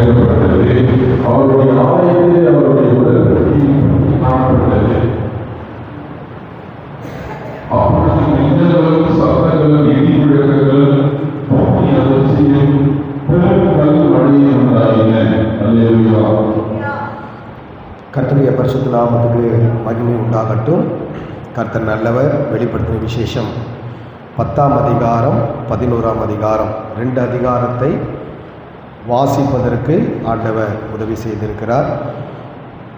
வைக்கப்பட்டது. அவருடைய ஆலயத்திலே அவருடைய உடல் காணப்பட்டது. அப்பொழுது மின்னல்களும் சத்தங்களும் இடி முழக்கங்களும் பூமி அதிர்ச்சியும் பெரும் மழையும் உண்டாயின. அல்லேலூயா. கர்த்தருடைய பரிசுத்த நாமத்துக்கு மகிமை உண்டாகட்டும். கர்த்தர் நல்லவர். வெளிப்படுத்தின விசேஷம் 10ஆம் அதிகாரம் 11ஆம் அதிகாரம் 2 அதிகாரத்தை வாசிப்பதற்கு ஆண்டவர் உதவி செய்திருக்கிறார்.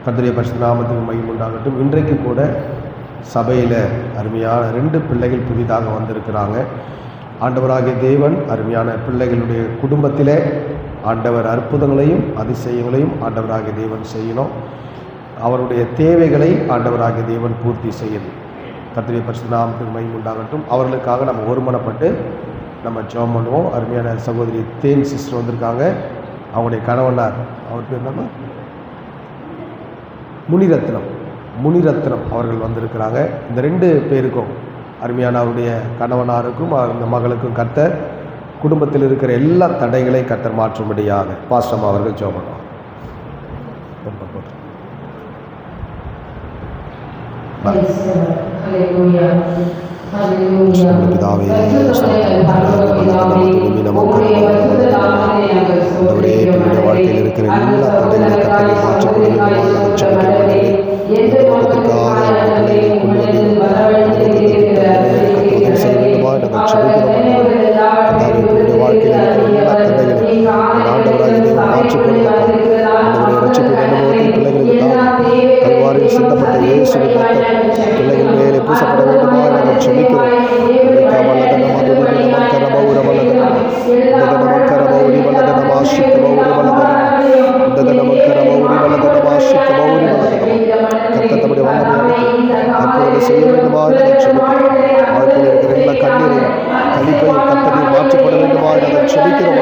கர்த்தருடைய பரிசுத்த நாமத்துக்கு மகிமை உண்டாகட்டும். இன்றைக்கு கூட சபையில் அருமையான 2 பிள்ளைகள் புதிதாக வந்திருக்கிறாங்க. ஆண்டவராகிய தேவன் அருமையான பிள்ளைகளுடைய குடும்பத்திலே ஆண்டவர் அற்புதங்களையும் அதிசயங்களையும் ஆண்டவராகிய தேவன் செய்யணும். அவருடைய தேவைகளை ஆண்டவராகிய தேவன் பூர்த்தி செய்யணும். கர்த்தருடைய பரிசுத்த நாமத்துக்கு மகிமை உண்டாகட்டும். அவர்களுக்காக நம்ம ஒருமனப்பட்டு நம்ம ஜெபம் பண்ணுவோம். அருமையான சகோதரி தேன் சிஸ்டர் வந்திருக்காங்க. அவங்களுடைய கணவனார், அவர் பேர் நம்ம முனிரத்னம் அவர்கள் வந்திருக்கிறாங்க. இந்த 2 பேருக்கும் அருமையான அவருடைய கணவனாருக்கும் அந்த மகளுக்கும் கர்த்தர் குடும்பத்தில் இருக்கிற எல்லா தடைகளை கர்த்தர் மாற்றும்படியாக பாஸ்டம் அவர்கள் ஜெபம் பண்ணுவாங்க. பிதாவே வாழ்க்கையில் இருக்கிற எல்லா தடைகளை கர்த்தரை கல்வாரில் சிந்தப்பட்ட இயேசுவின் ரத்தம் பிள்ளைகள் மேலே பூசப்பட வேண்டுமா நாங்கள் ஜெபிக்கிறோம். கர்த்தருடைய வல்லமையை செய்ய வேண்டுமா நாங்கள் ஜெபிக்கிறோம். வாழ்க்கையில் இருக்கிற எல்லா கண்ணீரையும் கலிப்பையும் கர்த்தரையும் மாற்றப்பட வேண்டுமா நாங்கள் ஜெபிக்கிறோம்.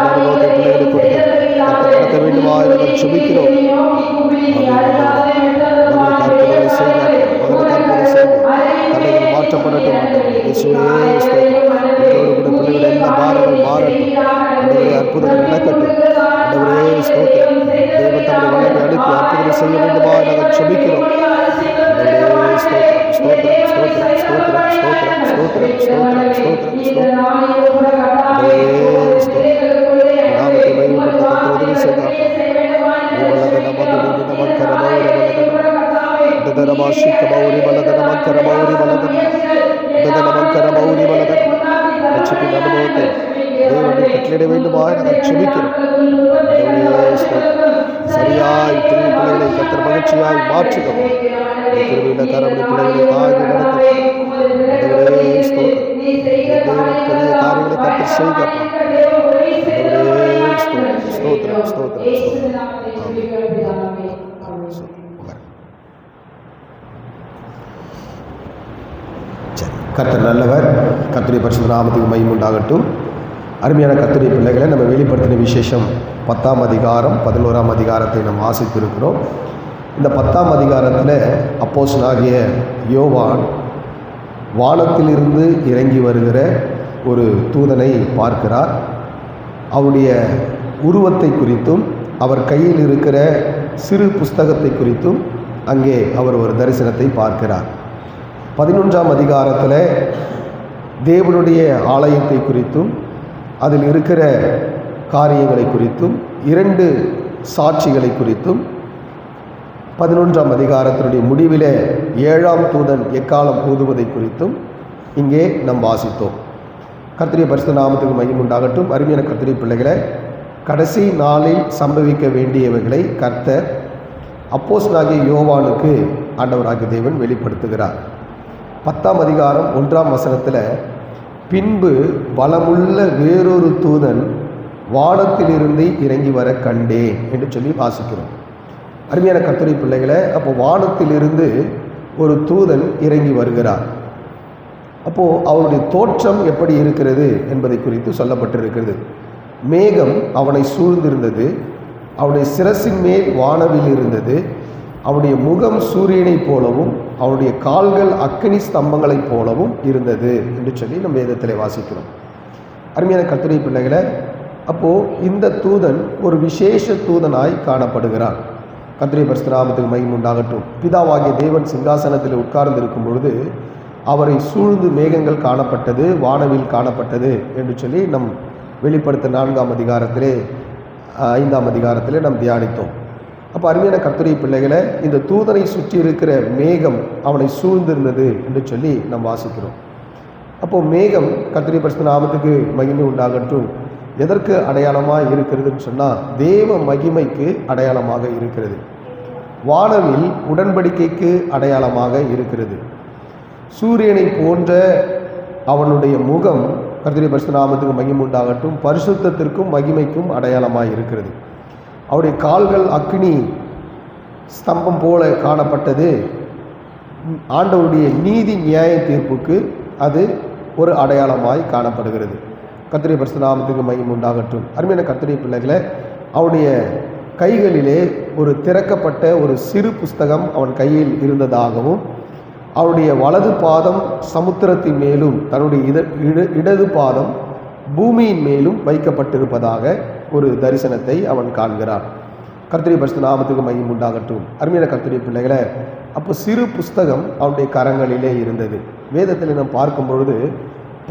அனுபவத்தை பிள்ளைகளுக்கு கொடுத்து கர்த்தர் நடத்த வேண்டுமா நாங்கள் ஜெபிக்கிறோம். தடைகள் மாற்றப்படட்டும். இதோடு கூட பிள்ளைகள் எல்லா பாரங்கள் மாறட்டும். அற்புதங்கள் நடக்கட்டும். ஸ்தோத்திரம். தேவன் தம்முடைய வல்லமை அனுப்பி அற்புதம் செய்ய வேண்டுமா நாங்கள் ஜெபிக்கிறோம். நாமத்தை மையப்படுத்த உதவி செய்தார். அனுபவத்தை தேவனை கட்டளிட வேண்டுமா நாங்கள் ஜெபிக்கிறோம். சரியாய் பிள்ளைகளை கர்த்தர் மகிழ்ச்சியாய் மாற்றுகிறோம். திருவிழா கரவணை பிள்ளைகளை தாங்கி நடத்த பெரிய காரியங்களை கர்த்தர் செய்கிறார். கர்த்தர் நல்லவர். கர்த்தருடைய பரிசுத்த நாமத்துக்கு மகிமை உண்டாகட்டும். அருமையான கர்த்தருடைய பிள்ளைகளை நம்ம வெளிப்படுத்தின விசேஷம் 10ஆம் அதிகாரம் 11ஆம் அதிகாரத்தை நம்ம வாசித்திருக்கிறோம். இந்த 10ஆம் அதிகாரத்தில் அப்போஸ்தலனாகிய யோவான் வானத்திலிருந்து இறங்கி வருகிற ஒரு தூதனை பார்க்கிறார். அவருடைய உருவத்தை குறித்தும் அவர் கையில் இருக்கிற சிறு புஸ்தகத்தை குறித்தும் அங்கே அவர் ஒரு தரிசனத்தை பார்க்கிறார். 11ஆம் அதிகாரத்தில் தேவனுடைய ஆலயத்தை குறித்தும் அதில் இருக்கிற காரியங்களை குறித்தும் 2 சாட்சிகளை குறித்தும் 11ஆம் அதிகாரத்தினுடைய முடிவிலே 7ஆம் தூதன் எக்காலம் ஊதுவதை குறித்தும் இங்கே நாம் வாசித்தோம். கர்த்தருடைய பரிசுத்த நாமத்துக்கு மகிமை உண்டாகட்டும். அருமையான கர்த்தருடைய பிள்ளைகளை, கடைசி நாளில் சம்பவிக்க வேண்டியவைகளை கர்த்தர் அப்போஸ்தலனாகிய யோவானுக்கு ஆண்டவராகிய தேவன் வெளிப்படுத்துகிறார். 10ஆம் அதிகாரம் 1ஆம் வசனத்தில் பின்பு பலமுள்ள வேறொரு தூதன் வானத்திலிருந்து இறங்கி வர கண்டேன் என்று சொல்லி வாசிக்கிறோம். அருமையான கர்த்தருடைய பிள்ளைகளை, அப்போ வானத்திலிருந்து ஒரு தூதன் இறங்கி வருகிறார். அப்போது அவருடைய தோற்றம் எப்படி இருக்கிறது என்பதை குறித்து சொல்லப்பட்டிருக்கிறது. மேகம் அவனை சூழ்ந்திருந்தது, அவருடைய சிரசின் மேல் வானவில் இருந்தது, அவருடைய முகம் சூரியனைப் போலவும் அவருடைய கால்கள் அக்கினி ஸ்தம்பங்களைப் போலவும் இருந்தது என்று சொல்லி நம்ம வேதத்தில் வாசிக்கிறோம். அருமையான கர்த்தருடைய பிள்ளைகளை, அப்போது இந்த தூதன் ஒரு விசேஷ தூதனாய் காணப்படுகிறான். கர்த்தருடைய பரிசுத்த நாமத்துக்கு மகிமை உண்டாகட்டும். பிதாவாகிய தேவன் சிங்காசனத்தில் உட்கார்ந்து இருக்கும் பொழுது அவரை சூழ்ந்து மேகங்கள் காணப்பட்டது, வானவில் காணப்பட்டது என்று சொல்லி நம் வெளிப்படுத்த 4ஆம் அதிகாரத்திலே 5ஆம் அதிகாரத்திலே நாம் தியானித்தோம். அப்போ அருமையான கர்த்தருடைய பிள்ளைகளை, இந்த தூதனை சுற்றி இருக்கிற மேகம் அவனை சூழ்ந்திருந்தது என்று சொல்லி நாம் வாசிக்கிறோம். அப்போது மேகம் கர்த்தருடைய பரிசுத்த நாமத்துக்கு மகிமை உண்டாகட்டும் எதற்கு அடையாளமாக இருக்கிறதுன்னு சொன்னால் தேவ மகிமைக்கு அடையாளமாக இருக்கிறது. வானவில் உடன்படிக்கைக்கு அடையாளமாக இருக்கிறது. சூரியனை போன்ற அவனுடைய முகம் கர்த்தருடைய பரிசுத்த நாமத்துக்கு மகிமை உண்டாகட்டும் பரிசுத்தத்திற்கும் மகிமைக்கும் அடையாளமாக இருக்கிறது. அவருடைய கால்கள் அக்னி ஸ்தம்பம் போல காணப்பட்டது. ஆண்டவருடைய நீதி நியாய தீர்ப்புக்கு அது ஒரு அடையாளமாய் காணப்படுகிறது. கர்த்தருடைய பரிசுத்த நாமத்துக்கு மகிமை உண்டாகட்டும். அருமையான கர்த்தருடைய பிள்ளைகளை, அவனுடைய கைகளிலே ஒரு திறக்கப்பட்ட ஒரு சிறு புஸ்தகம் அவன் கையில் இருந்ததாகவும் அவருடைய வலது பாதம் சமுத்திரத்தின் மேலும் தன்னுடைய இடது பாதம் பூமியின் மேலும் வைக்கப்பட்டிருப்பதாக ஒரு தரிசனத்தை அவன் காண்கிறான். கர்த்தருடைய பரிசுத்த நாமத்துக்கு மகிமை உண்டாகட்டும். அருமையான கர்த்தருடைய பிள்ளைகளை, அப்போ சிறு புஸ்தகம் அவனுடைய கரங்களிலே இருந்தது. வேதத்தில் நாம் பார்க்கும் பொழுது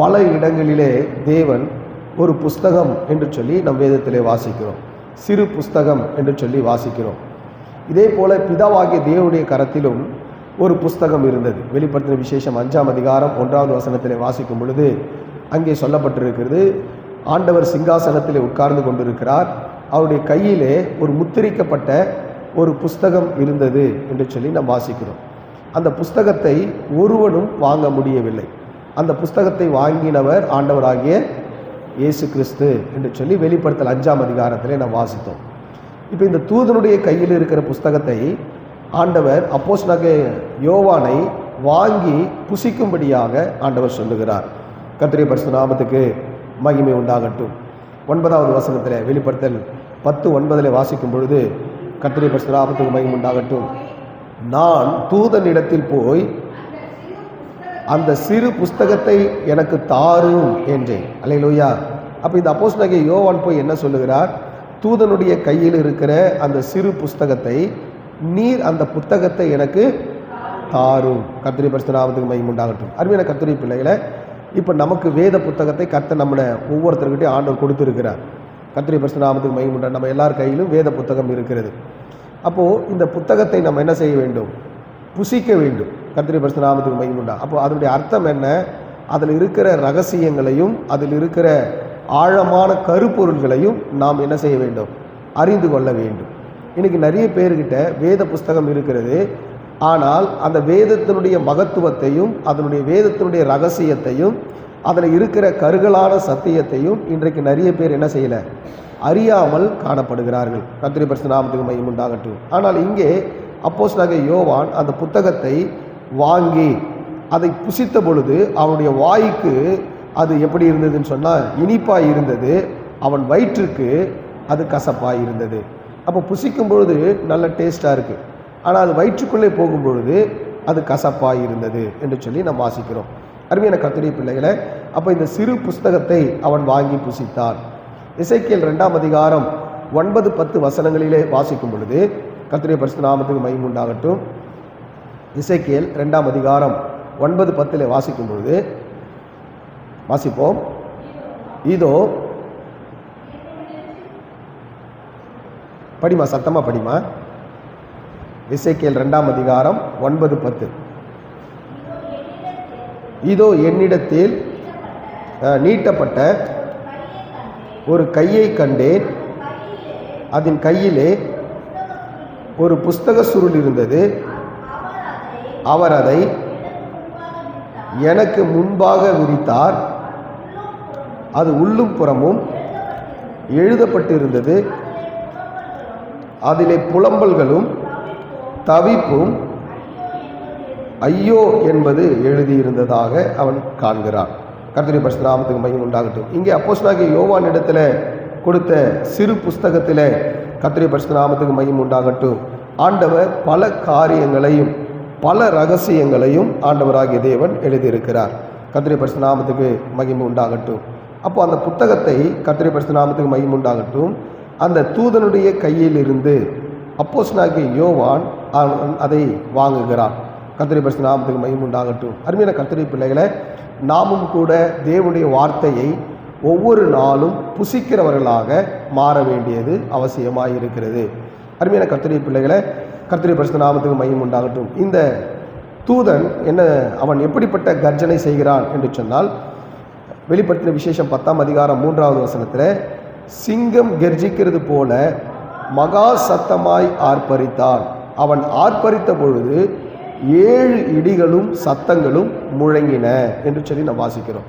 பல இடங்களிலே தேவன் ஒரு புஸ்தகம் என்று சொல்லி நம் வேதத்திலே வாசிக்கிறோம். சிறு புஸ்தகம் என்று சொல்லி வாசிக்கிறோம். இதே போல பிதாவாகிய தேவனுடைய கரத்திலும் ஒரு புஸ்தகம் இருந்தது. வெளிப்படுத்தின விசேஷம் 5ஆம் அதிகாரம் 1வது வசனத்திலே வாசிக்கும் பொழுது அங்கே சொல்லப்பட்டிருக்கிறது, ஆண்டவர் சிங்காசனத்திலே உட்கார்ந்து கொண்டிருக்கிறார், அவருடைய கையிலே ஒரு முத்திரிக்கப்பட்ட ஒரு புஸ்தகம் இருந்தது என்று சொல்லி நாம் வாசிக்கிறோம். அந்த புஸ்தகத்தை ஒருவனும் வாங்க முடியவில்லை. அந்த புஸ்தகத்தை வாங்கினவர் ஆண்டவராகிய இயேசு கிறிஸ்து என்று சொல்லி வெளிப்படுத்தல் 5ஆம் அதிகாரத்திலே நாம் வாசித்தோம். இப்போ இந்த தூதனுடைய கையில் இருக்கிற புஸ்தகத்தை ஆண்டவர் அப்போஸ்தலனாகிய யோவானை வாங்கி புசிக்கும்படியாக ஆண்டவர் சொல்லுகிறார். கர்த்தருடைய பரிசுத்த நாமத்துக்கு மகிமை உண்டாகட்டும். 9வது வசனத்தில் வெளிப்படுத்தல் 10:9 வாசிக்கும் பொழுது கர்த்தருடைய பரிசுத்த நாமத்துக்கு மகிமை உண்டாகட்டும். நான் தூதனிடத்தில் போய் அந்த சிறு புஸ்தகத்தை எனக்கு தாரும் என்றேன். அல்லேலூயா. அப்போ இந்த அப்போஸ்தலனாகிய யோவான் போய் என்ன சொல்லுகிறார்? தூதனுடைய கையில் இருக்கிற அந்த சிறு புஸ்தகத்தை நீர் அந்த புத்தகத்தை எனக்கு தாரும். கர்த்தருடைய பரிசுத்த நாமத்துக்கு மகிமை உண்டாகட்டும். அருமையான கர்த்தருடைய பிள்ளைகளை, இப்போ நமக்கு வேத புத்தகத்தை கர்த்தர் நம்மளை ஒவ்வொருத்தருக்கிட்டையும் ஆண்டவர் கொடுத்துருக்கிறார். கர்த்தருடைய பரிசுத்த நாமத்துக்கு மகிமை உண்டாகட்டும். நம்ம எல்லார் கையிலும் வேத புத்தகம் இருக்கிறது. அப்போது இந்த புத்தகத்தை நம்ம என்ன செய்ய வேண்டும்? புசிக்க வேண்டும். கர்த்தருடைய பரிசுத்த நாமத்துக்கு மகிமை உண்டாகட்டும். அப்போ அதனுடைய அர்த்தம் என்ன? அதில் இருக்கிற ரகசியங்களையும் அதில் இருக்கிற ஆழமான கருப்பொருள்களையும் நாம் என்ன செய்ய வேண்டும்? அறிந்து கொள்ள வேண்டும். இன்றைக்கி நிறைய பேர்கிட்ட வேத புஸ்தகம் இருக்கிறது. ஆனால் அந்த வேதத்தினுடைய மகத்துவத்தையும் அதனுடைய வேதத்தினுடைய ரகசியத்தையும் அதில் இருக்கிற கருகலான சத்தியத்தையும் இன்றைக்கு நிறைய பேர் என்ன செய்யலை? அறியாமல் காணப்படுகிறார்கள். கர்த்தருடைய பரிசுத்த நாமத்துக்கு மகிமை உண்டாகட்டும். ஆனால் இங்கே அப்போஸ்தலனாகிய யோவான் அந்த புத்தகத்தை வாங்கி அதை புசித்த பொழுது அவனுடைய வாய்க்கு அது எப்படி இருந்ததுன்னு சொன்னால் இனிப்பாக இருந்தது, அவன் வயிற்றுக்கு அது கசப்பாக இருந்தது. அப்போ புசிக்கும் பொழுது நல்ல டேஸ்ட்டாக இருக்குது, ஆனால் அது வயிற்றுக்குள்ளே போகும் பொழுது அது கசப்பாக இருந்தது என்று சொல்லி நாம் வாசிக்கிறோம். அருமையான கர்த்தருடைய பிள்ளைகளை, அப்போ இந்த சிறு புஸ்தகத்தை அவன் வாங்கி புசித்தான். எசேக்கியேல் 2ஆம் அதிகாரம் 9-10 வசனங்களிலே வாசிக்கும் பொழுது கர்த்தருடைய பரிசுத்த நாமத்துக்கு மகிமை உண்டாகட்டும். எசேக்கியேல் 2ஆம் அதிகாரம் 9-10 வாசிக்கும் பொழுது வாசிப்போம். இதோ படிமா, சத்தமாக படிமா. எசேக்கியேல் 2ஆம் அதிகாரம் 9-10. இதோ என்னிடத்தில் நீட்டப்பட்ட ஒரு கையை கண்டேன், அதன் கையிலே ஒரு புஸ்தக சுருள் இருந்தது. அவர் அதை எனக்கு முன்பாக விரித்தார். அது உள்ளும் புறமும் எழுதப்பட்டிருந்தது. அதிலே புலம்பல்களும் தவிப்பும் ஐயோ என்பது எழுதியிருந்ததாக அவன் காண்கிறான். கர்த்தருடைய பரிசுத்த நாமத்துக்கு மகிமை உண்டாகட்டும். இங்கே அப்போஸ்தலனாகிய யோவான் இடத்துல கொடுத்த சிறு புஸ்தகத்தில் கர்த்தருடைய பரிசுத்த நாமத்துக்கு மகிமை உண்டாகட்டும். ஆண்டவர் பல காரியங்களையும் பல ரகசியங்களையும் ஆண்டவராகிய தேவன் எழுதியிருக்கிறார். கர்த்தருடைய பரிசுத்த நாமத்துக்கு மகிமை உண்டாகட்டும். அப்போ அந்த புத்தகத்தை கர்த்தருடைய பரிசுத்த நாமத்துக்கு மகிமை உண்டாகட்டும், அந்த தூதனுடைய கையில் இருந்து அப்போஸ்தலனாகிய யோவான் அதை வாங்குகிறான். கர்த்தருடைய பரிசுத்த நாமத்துக்கு மகிமை உண்டாகட்டும். அருமையான கர்த்தருடைய பிள்ளைகளை, நாமும் கூட தேவனுடைய வார்த்தையை ஒவ்வொரு நாளும் புசிக்கிறவர்களாக மாற வேண்டியது அவசியமாக இருக்கிறது. அருமையான கர்த்தருடைய பிள்ளைகளை, கர்த்தருடைய பரிசுத்த நாமத்துக்கு மகிமை உண்டாகட்டும். இந்த தூதன் அவன் எப்படிப்பட்ட கர்ஜனை செய்கிறான் என்று சொன்னால், வெளிப்படுத்தின விசேஷம் 10ஆம் அதிகாரம் 3வது வசனத்தில், சிங்கம் கர்ஜிக்கிறது போல மகா சத்தமாய் ஆர்ப்பரித்தான். அவன் ஆர்ப்பரித்த பொழுது 7 இடிகளும் சத்தங்களும் முழங்கின என்று சொல்லி நாம் வாசிக்கிறோம்.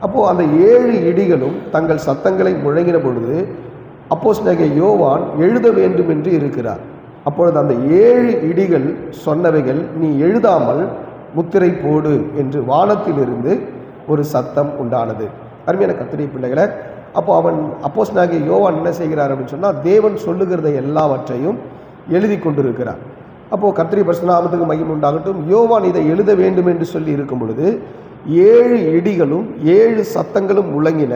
அப்போது அந்த 7 இடிகளும் தங்கள் சத்தங்களை முழங்கின பொழுது அப்போஸ்தலனாகிய யோவான் எழுத வேண்டும் என்று இருக்கிறார். அப்பொழுது அந்த 7 இடிகள் சொன்னவைகள், நீ எழுதாமல் முத்திரை போடு என்று வானத்திலிருந்து ஒரு சத்தம் உண்டானது. அருமையான கர்த்தருடைய பிள்ளைகளை, அப்போ அவன் அப்போஸ்தலனாகிய யோவான் என்ன செய்கிறார் அப்படின்னு சொன்னால், தேவன் சொல்லுகிறதை எல்லாவற்றையும் எழுதி கொண்டிருக்கிறார். அப்போது கர்த்தருடைய பரிசுத்த நாமத்துக்கு மகிமை உண்டாகட்டும். யோவான் இதை எழுத வேண்டும் என்று சொல்லி இருக்கும் பொழுது 7 இடிகளும் 7 சத்தங்களும் முழங்கின.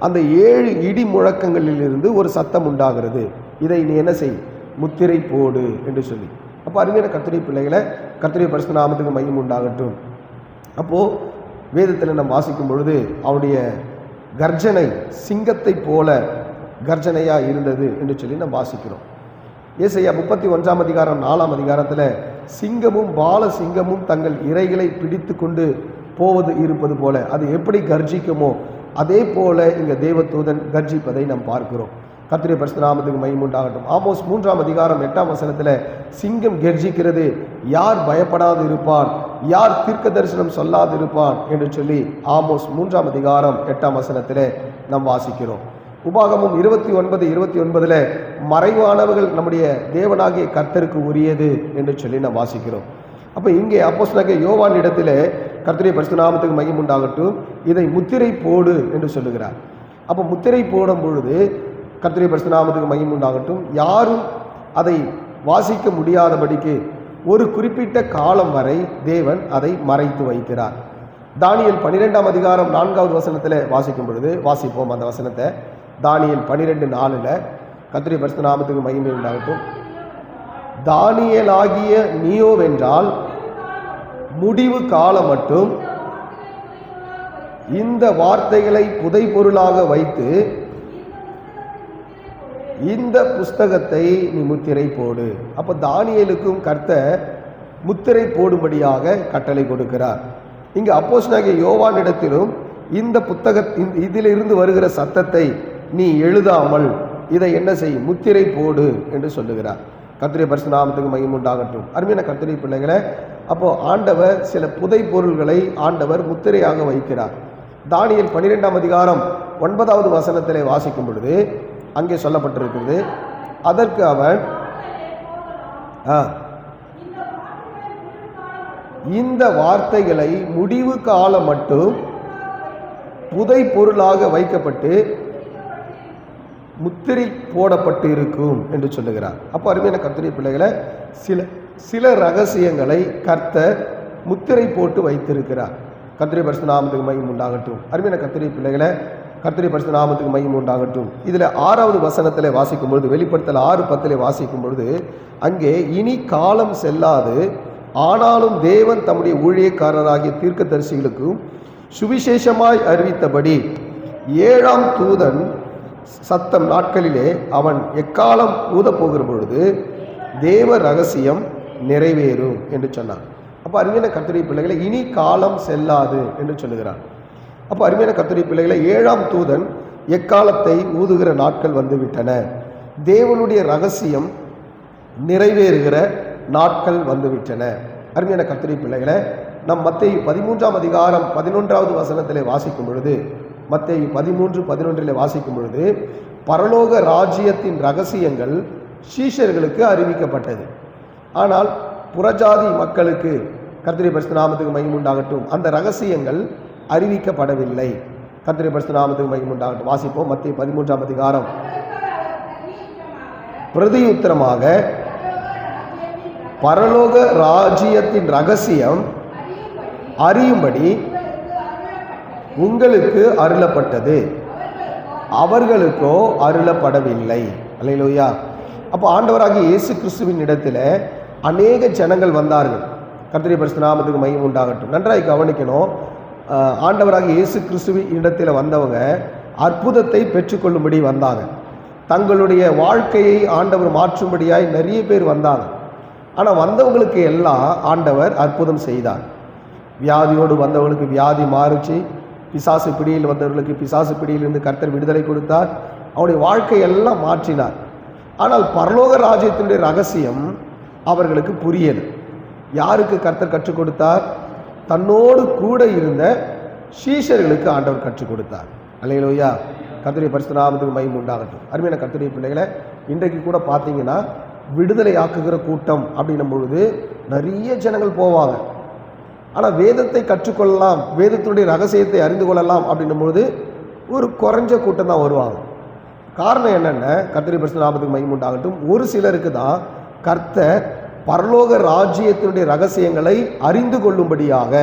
அந்த 7 இடி முழக்கங்களிலிருந்து ஒரு சத்தம் உண்டாகிறது. இதை நீ என்ன செய், முத்திரை போடு என்று சொல்லி. அப்போ அருமையான கர்த்தருடைய பிள்ளைகளை, கர்த்தருடைய பரிசுத்த நாமத்துக்கு மகிமை உண்டாகட்டும். அப்போது வேதத்தில் நம்ம வாசிக்கும் பொழுது அவருடைய கர்ஜனை சிங்கத்தை போல கர்ஜனையாக இருந்தது என்று சொல்லி நம்ம வாசிக்கிறோம். ஏசாயா 31ஆம் அதிகாரம் 4ஆம் அதிகாரத்தில், சிங்கமும் பால சிங்கமும் தங்கள் இரைகளை பிடித்து கொண்டு போவது இருப்பது போல அது எப்படி கர்ஜிக்குமோ அதே போல இங்கே தேவதூதன் கர்ஜிப்பதை நாம் பார்க்கிறோம். கர்த்தருடைய பரிசுத்த நாமத்துக்கு மகிமை உண்டாகட்டும். ஆமோஸ் 3ஆம் அதிகாரம் 8ஆம் வசனத்தில், சிங்கம் கர்ஜிக்கிறது, யார் பயப்படாது இருப்பான், யார் தீர்க்க தரிசனம் சொல்லாது இருப்பான் என்று சொல்லி ஆமோஸ் 3ஆம் அதிகாரம் 8ஆம் வசனத்தில் நாம் வாசிக்கிறோம். உபாகமும் 29:29 மறைவானவர்கள் நம்முடைய தேவனாகிய கர்த்தருக்கு உரியது என்று சொல்லி நாம் வாசிக்கிறோம். அப்போ இங்கே அப்போஸ்தலனாகிய யோவான் இடத்துல கர்த்தருடைய பரிசுத்த நாமத்துக்கு மகிமை உண்டாகட்டும், இதை முத்திரை போடு என்று சொல்லுகிறார். அப்போ முத்திரை போடும் பொழுது கர்த்தருடைய பரிசுத்த நாமத்துக்கு மகிமை உண்டாகட்டும், யாரும் அதை வாசிக்க முடியாதபடிக்கு ஒரு குறிப்பிட்ட காலம் வரை தேவன் அதை மறைத்து வைக்கிறார். தானியேல் 12ஆம் அதிகாரம் 4வது வசனத்தில் வாசிக்கும் பொழுது, வாசிப்போம் அந்த வசனத்தை. தானியேல் 12:4 கர்த்தருடைய பரிசுத்த நாமத்துக்கு மகிமை உண்டாகட்டும். தானியேலாகிய நீயோவென்றால் முடிவு காலம் மட்டும் இந்த வார்த்தைகளை புதை பொருளாக வைத்து இந்த புஸ்தகத்தை நீ முத்திரை போடு. அப்போ தானியேலுக்கும் கர்த்தர் முத்திரை போடும்படியாக கட்டளை கொடுக்கிறார். இங்கு அப்போஸ்தலனாகிய யோவான் இடத்திலும் இந்த இதிலிருந்து வருகிற சத்தத்தை நீ எழுதாமல் இதை என்ன செய், முத்திரை போடு என்று சொல்லுகிறார். கர்த்தருடைய பரிசுத்த நாமத்துக்கு மகிமை உண்டாகட்டும். அருமையான கர்த்தருடைய பிள்ளைகளை, அப்போ ஆண்டவர் சில புதை பொருள்களை ஆண்டவர் முத்திரையாக வைக்கிறார். தானியேல் 12ஆம் அதிகாரம் 9வது வசனத்திலே வாசிக்கும் பொழுது அங்கே சொல்லப்பட்டிருக்கிறது, அதற்கு அவன் இந்த வார்த்தைகளை முடிவு காலம் மட்டும் புதை பொருளாக வைக்கப்பட்டு முத்திரை போடப்பட்டு இருக்கும் என்று சொல்லுகிறார். அப்போ அருமையான கர்த்தருடைய பிள்ளைகளை, சில ரகசியங்களை கர்த்தர் முத்திரை போட்டு வைத்திருக்கிறார். கர்த்தருடைய பரிசுத்த நாமத்துக்கு மகிமை உண்டாகட்டும். அருமையான கர்த்தருடைய பிள்ளைகளை, கர்த்தருடைய பரிசுத்த நாமத்துக்கு மகிமை உண்டாகட்டும். இதில் 6வது வசனத்தில் வாசிக்கும் பொழுது, வெளிப்படுத்தல் 6:10 வாசிக்கும் பொழுது, அங்கே இனி காலம் செல்லாது, ஆனாலும் தேவன் தம்முடைய ஊழியக்காரராகிய தீர்க்கதரிசிகளுக்கும் சுவிசேஷமாய் அறிவித்தபடி 7ஆம் தூதன் சத்தம் நாட்களிலே அவன் எக்காலம் ஊதப் போகிற பொழுது தேவ ரகசியம் நிறைவேறும் என்று சொன்னான். அப்போ அருமையான கர்த்தருடைய பிள்ளைகளை, இனி காலம் செல்லாது என்று சொல்லுகிறான். அப்போ அருமையான கர்த்தருடைய பிள்ளைகளை, 7ஆம் தூதன் எக்காலத்தை ஊதுகிற நாட்கள் வந்துவிட்டன. தேவனுடைய ரகசியம் நிறைவேறுகிற நாட்கள் வந்துவிட்டன. அருமையான கர்த்தருடைய பிள்ளைகளை, நம் மத்தேயு 13ஆம் அதிகாரம் 11வது வசனத்திலே வாசிக்கும் பொழுது, மத்தேயு 13:11 வாசிக்கும் பொழுது, பரலோக ராஜ்யத்தின் ரகசியங்கள் சீஷர்களுக்கு அறிவிக்கப்பட்டது. ஆனால் புறஜாதி மக்களுக்கு, கர்த்தருடைய பரிசுத்த நாமத்துக்கு மகிமை உண்டாகட்டும், அந்த ரகசியங்கள் அறிவிக்கப்படவில்லை. கர்த்தருடைய பரிசுத்த நாமத்துக்கு மகிமை உண்டாகட்டும். வாசிப்போம். மத்தேயு 13ஆம் அதிகாரம். பிரதியுத்தரமாக, பரலோக ராஜ்யத்தின் ரகசியம் அறியும்படி உங்களுக்கு அருளப்பட்டது. அவர்களுக்கோ அருளப்படவில்லை. அல்லேலூயா. அப்போ ஆண்டவராகிய இயேசு கிறிஸ்துவின் இடத்துல அநேக ஜனங்கள் வந்தார்கள். கர்த்தருடைய பரிசுத்த நாமத்துக்கு மகிமை உண்டாகட்டும். நன்றாய் கவனிக்கணும். ஆண்டவராகிய இயேசு கிறிஸ்துவின் இடத்துல வந்தவங்க அற்புதத்தை பெற்றுக்கொள்ளும்படி வந்தாங்க. தங்களுடைய வாழ்க்கையை ஆண்டவர் மாற்றும்படியாய் நிறைய பேர் வந்தாங்க. ஆனால் வந்தவங்களுக்கு எல்லாம் ஆண்டவர் அற்புதம் செய்தார். வியாதியோடு வந்தவர்களுக்கு வியாதி மாறுச்சு. பிசாசு பிடியில் வந்தவர்களுக்கு பிசாசு பிடியிலிருந்து கர்த்தர் விடுதலை கொடுத்தார். அவருடைய வாழ்க்கையெல்லாம் மாற்றினார். ஆனால் பரலோக ராஜ்யத்தினுடைய ரகசியம் அவர்களுக்கு புரியல. யாருக்கு கர்த்தர் கற்றுக் கொடுத்தார்? தன்னோடு கூட இருந்த சீஷர்களுக்கு ஆண்டவர் கற்றுக் கொடுத்தார். அல்லேலூயா. கர்த்தருடைய பரிசுத்த நாமத்துக்கு மகிமை உண்டாகட்டும். அருமையான கர்த்தருடைய பிள்ளைகளை, இன்றைக்கு கூட பார்த்தீங்கன்னா விடுதலை ஆக்குகிற கூட்டம் அப்படின்னும் பொழுது நிறைய ஜனங்கள் போவாங்க. ஆனால் வேதத்தை கற்றுக்கொள்ளலாம், வேதத்தினுடைய ரகசியத்தை அறிந்து கொள்ளலாம் அப்படின்னும் பொழுது ஒரு குறைஞ்ச கூட்டம் தான் வருவாங்க. காரணம் என்னென்ன? கர்த்தருடைய பரிசுத்த நாமத்துக்கு மகிமை உண்டாகட்டும். ஒரு சிலருக்கு தான் கர்த்தர் பரலோக ராஜ்யத்தினுடைய ரகசியங்களை அறிந்து கொள்ளும்படியாக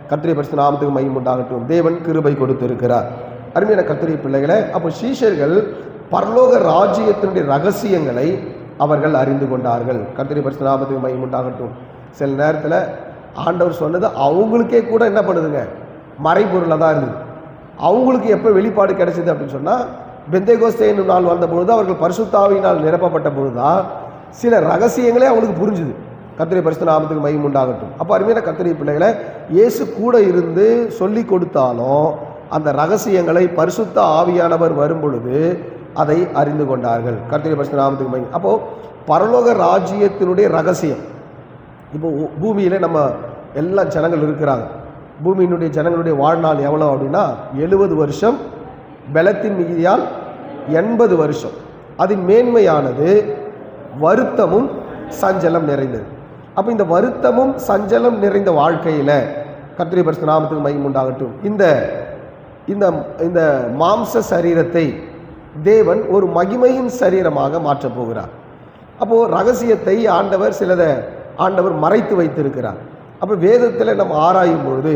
கர்த்தருடைய பரிசுத்த நாமத்துக்கு மகிமை உண்டாகட்டும் தேவன் கிருபை கொடுத்திருக்கிறார். அருமையான கர்த்தருடைய பிள்ளைகளை, அப்போ சீஷர்கள் பரலோக ராஜ்யத்தினுடைய ரகசியங்களை அவர்கள் அறிந்து கொண்டார்கள். கர்த்தருடைய பரிசுத்த நாமத்துக்கு மகிமை உண்டாகட்டும். சில நேரத்தில் ஆண்டவர் சொன்னது அவங்களுக்கே கூட என்ன பண்ணுதுங்க, மறைபொருளாக தான் இருந்தது. அவங்களுக்கு எப்போ வெளிப்பாடு கிடைச்சது அப்படின்னு சொன்னால், பெந்தேகோஸ்தே என்னும் நாள் வந்தபொழுது அவர்கள் பரிசுத்தாவியினால் நிரப்பப்பட்ட பொழுதுதான் சில ரகசியங்களே அவங்களுக்கு புரிஞ்சுது. கர்த்தருடைய பரிசுத்த நாமத்துக்கு மகிமை உண்டாகட்டும். அப்போ அருமையான கர்த்தருடைய பிள்ளைகளை, இயேசு கூட இருந்து சொல்லி கொடுத்தாலும் அந்த ரகசியங்களை பரிசுத்த ஆவியானவர் வரும் பொழுது அதை அறிந்து கொண்டார்கள். கர்த்தருடைய பரிசுத்த நாமத்துக்கு மகிமை. அப்போது பரலோக ராஜ்யத்தினுடைய ரகசியம், இப்போ பூமியில் நம்ம எல்லா ஜனங்கள் இருக்கிறாங்க. பூமியினுடைய ஜனங்களுடைய வாழ்நாள் எவ்வளோ அப்படின்னா 70 வருஷம், பலத்தின் மிகுதியால் 80 வருஷம். அதன் மேன்மையானது வருத்தமும் சஞ்சலம் நிறைந்தது. அப்போ இந்த வருத்தமும் சஞ்சலம் நிறைந்த வாழ்க்கையில் கர்த்தருடைய பரிசுத்த நாமத்துக்கு மகிமை உண்டாகட்டும். இந்த மாம்ச சரீரத்தை தேவன் ஒரு மகிமையின் சரீரமாக மாற்றப் போகிறார். அப்போது ரகசியத்தை ஆண்டவர் மறைத்து வைத்திருக்கிறார். அப்போ வேதத்தில் நம்ம ஆராயும் பொழுது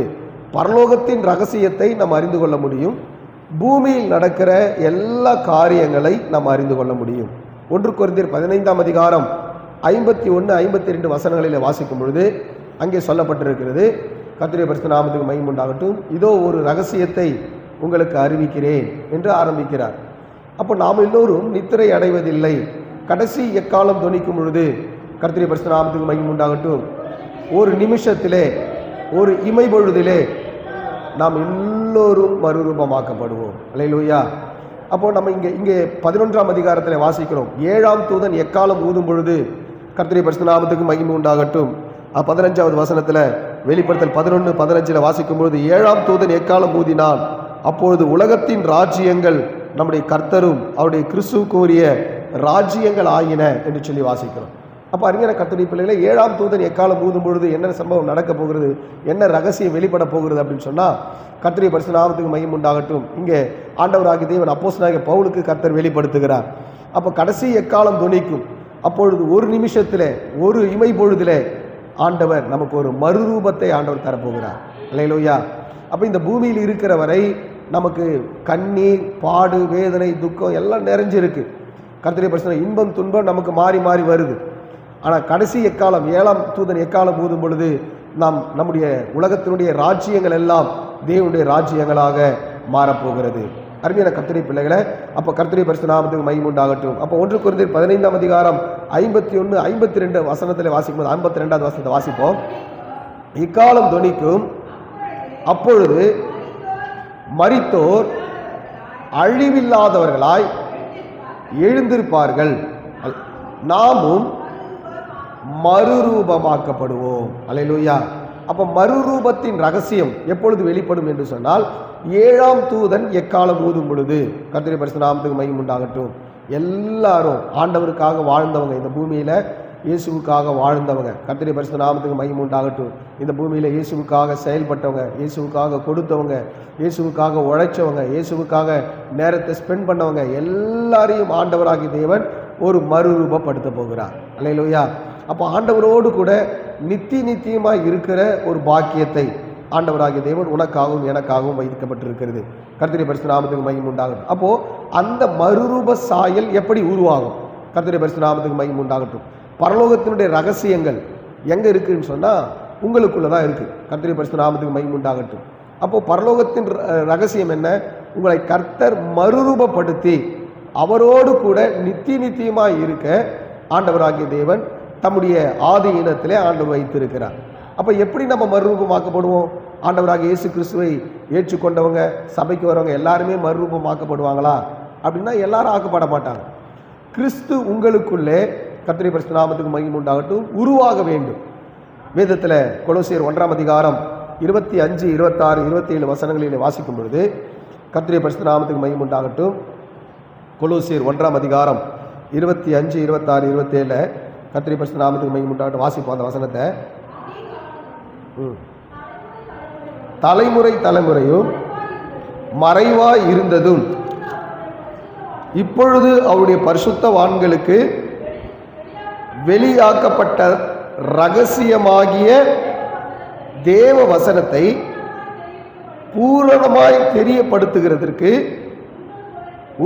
பரலோகத்தின் ரகசியத்தை நம்ம அறிந்து கொள்ள முடியும். பூமியில் நடக்கிற எல்லா காரியங்களை நம்ம அறிந்து கொள்ள முடியும். 1 கொரிந்தியர் 15ஆம் அதிகாரம் 51, 52 வசனங்களில் வாசிக்கும் பொழுது அங்கே சொல்லப்பட்டிருக்கிறது. கர்த்தருடைய பரிசுத்த நாமத்துக்கு மகிமை உண்டாகட்டும். இதோ ஒரு ரகசியத்தை உங்களுக்கு அறிவிக்கிறேன் என்று ஆரம்பிக்கிறார். அப்போ நாம் எல்லோரும் நித்திரை அடைவதில்லை. கடைசி எக்காலம் தொனிக்கும் பொழுது கர்த்தருடைய பரிசுத்த நாமத்துக்கு மகிமை உண்டாகட்டும், ஒரு நிமிஷத்திலே, ஒரு இமை பொழுதிலே நாம் எல்லோரும் மறுரூபமாக்கப்படுவோம். அல்லேலூயா. அப்போது நம்ம இங்கே 11ஆம் அதிகாரத்தில் வாசிக்கிறோம், 7ஆம் தூதன் எக்காலம் ஊதும் பொழுது கர்த்தருடைய பரிசுத்த நாமத்துக்கு மகிமை உண்டாகட்டும். 15வது வசனத்தில் வெளிப்படுத்தல் 11:15 வாசிக்கும் பொழுது 7ஆம் தூதன் எக்காலம் ஊதினான், அப்பொழுது உலகத்தின் ராஜ்யங்கள் நம்முடைய கர்த்தரும் அவருடைய கிறிஸ்துவுக்குரிய ராஜ்யங்கள் ஆயின என்று சொல்லி வாசிக்கிறோம். அப்போ அறிஞர் கர்த்தருடைய பிள்ளைகளை, 7ஆம் தூதன் எக்காலம் ஊதும் பொழுது என்ன சம்பவம் நடக்க போகிறது, என்ன ரகசியம் வெளிப்பட போகிறது அப்படின்னு சொன்னால், கர்த்தருடைய பரிசுத்த நாமத்துக்கு மகிமை உண்டாகட்டும். இங்கே ஆண்டவராகிய தேவன் அப்போஸ்தலனாகிய பவுலுக்கு கர்த்தர் வெளிப்படுத்துகிறார். அப்போ கடைசி எக்காலம் தொனிக்கும். அப்பொழுது ஒரு நிமிஷத்தில், ஒரு இமை பொழுதில் ஆண்டவர் நமக்கு ஒரு மறுரூபத்தை ஆண்டவர் தரப்போகிறார். அல்லேலூயா. அப்போ இந்த பூமியில் இருக்கிற வரை நமக்கு கண்ணீர், பாடு, வேதனை, துக்கம் எல்லாம் நிறைஞ்சிருக்கு. கர்த்தருடைய பரிசுத்த இன்பம் துன்பம் நமக்கு மாறி மாறி வருது. ஆனால் கடைசி எக்காலம், 7ஆம் தூதன் எக்காலம் ஊதும் பொழுது நம்முடைய உலகத்தினுடைய ராஜ்யங்கள் எல்லாம் தேவனுடைய ராஜ்யங்களாக மாறப்போகிறது. அருமையான கர்த்தருடைய பிள்ளைகளை, அப்போ கர்த்தருடைய பரிசுத்த நாமத்துக்கு மகிமை உண்டாகட்டும். அப்போ 1 கொரிந்தியர் 15ஆம் அதிகாரம் 51, 52 வசனத்தில் வாசிக்கும் போது 52வது வசனத்தை வாசிப்போம். இக்காலம் தொனிக்கும், அப்பொழுது மரித்தோர் அழிவில்லாதவர்களாய் எழுந்திருப்பார்கள், நாமும் மறுரூபமாக்கப்படுவோம். அல்லேலூயா. அப்போ மறுரூபத்தின் ரகசியம் எப்பொழுது வெளிப்படும் என்று சொன்னால், 7ஆம் தூதன் எக்காலம் ஊதும் பொழுது. கர்த்தருடைய பரிசுத்த நாமத்துக்கு மகிமை உண்டாகட்டும். எல்லாரும் ஆண்டவருக்காக வாழ்ந்தவங்க, இந்த பூமியில் இயேசுவுக்காக வாழ்ந்தவங்க, கர்த்தருடைய பரிசுத்த நாமத்துக்கு மகிமை உண்டாகட்டும். இந்த பூமியில் இயேசுவுக்காக செயல்பட்டவங்க, இயேசுவுக்காக கொடுத்தவங்க, இயேசுவுக்காக உழைச்சவங்க, இயேசுவுக்காக நேரத்தை ஸ்பெண்ட் பண்ணவங்க எல்லாரையும் ஆண்டவராகிய தேவன் ஒரு மறுரூபப்படுத்த போகிறார். அல்லேலூயா. அப்போ ஆண்டவரோடு கூட நித்தியமாக இருக்கிற ஒரு பாக்கியத்தை ஆண்டவராகிய தேவன் உனக்காகவும் எனக்காகவும் வைக்கப்பட்டிருக்கிறது. கர்த்தருடைய பரிசுத்த நாமத்துக்கு மகிமை உண்டாகட்டும். அப்போ அந்த மறுரூப சாயல் எப்படி உருவாகும்? கர்த்தருடைய பரிசுத்த நாமத்துக்கு மகிமை உண்டாகட்டும். பரலோகத்தினுடைய ரகசியங்கள் எங்க இருக்குன்னு சொன்னா உங்களுக்குள்ளதான் இருக்கு. கர்த்தருடைய பரிசுத்த நாமத்துக்கு மகிமை உண்டாகட்டும். அப்போ பரலோகத்தின் ரகசியம் என்ன? உங்களை கர்த்தர் மறுரூபப்படுத்தி அவரோடு கூட நித்தியமாய் இருக்க ஆண்டவராகிய தேவன் தம்முடைய ஆதி இனத்திலே ஆண்டவர் வைத்திருக்கிறார். அப்போ எப்படி நம்ம மறுரூபமாக்கப்படுவோம்? ஆண்டவராக இயேசு கிறிஸ்துவை ஏற்றுக்கொண்டவங்க, சபைக்கு வரவங்க எல்லாருமே மறுரூபமாக்கப்படுவாங்களா அப்படின்னா எல்லாரும் ஆக்கப்பட மாட்டாங்க. கிறிஸ்து உங்களுக்குள்ளே, கர்த்தருடைய பரிசுத்த நாமத்துக்கு மகிமை உண்டாகட்டும், உருவாக வேண்டும். வேதத்தில் கொலோசியர் 1ஆம் அதிகாரம் 25, 26, 27 வசனங்களிலே வாசிக்கும் பொழுது, கர்த்தருடைய பரிசுத்த நாமத்துக்கு மகிமை உண்டாகட்டும், கொலோசியர் 1ஆம் அதிகாரம் 25, 26, 27 கர்த்தருடைய பரிசுத்த நாமத்துக்கு மகிமை உண்டாகட்டும். வாசிப்போம் அந்த வசனத்தை. தலைமுறை தலைமுறையும் மறைவாய் இருந்ததும் இப்பொழுது அவருடைய பரிசுத்தவான்களுக்கு வெளியாக்கப்பட்ட ரகசியமாகிய தேவ வசனத்தை பூரணமாய் தெரியப்படுத்துகிறதற்கு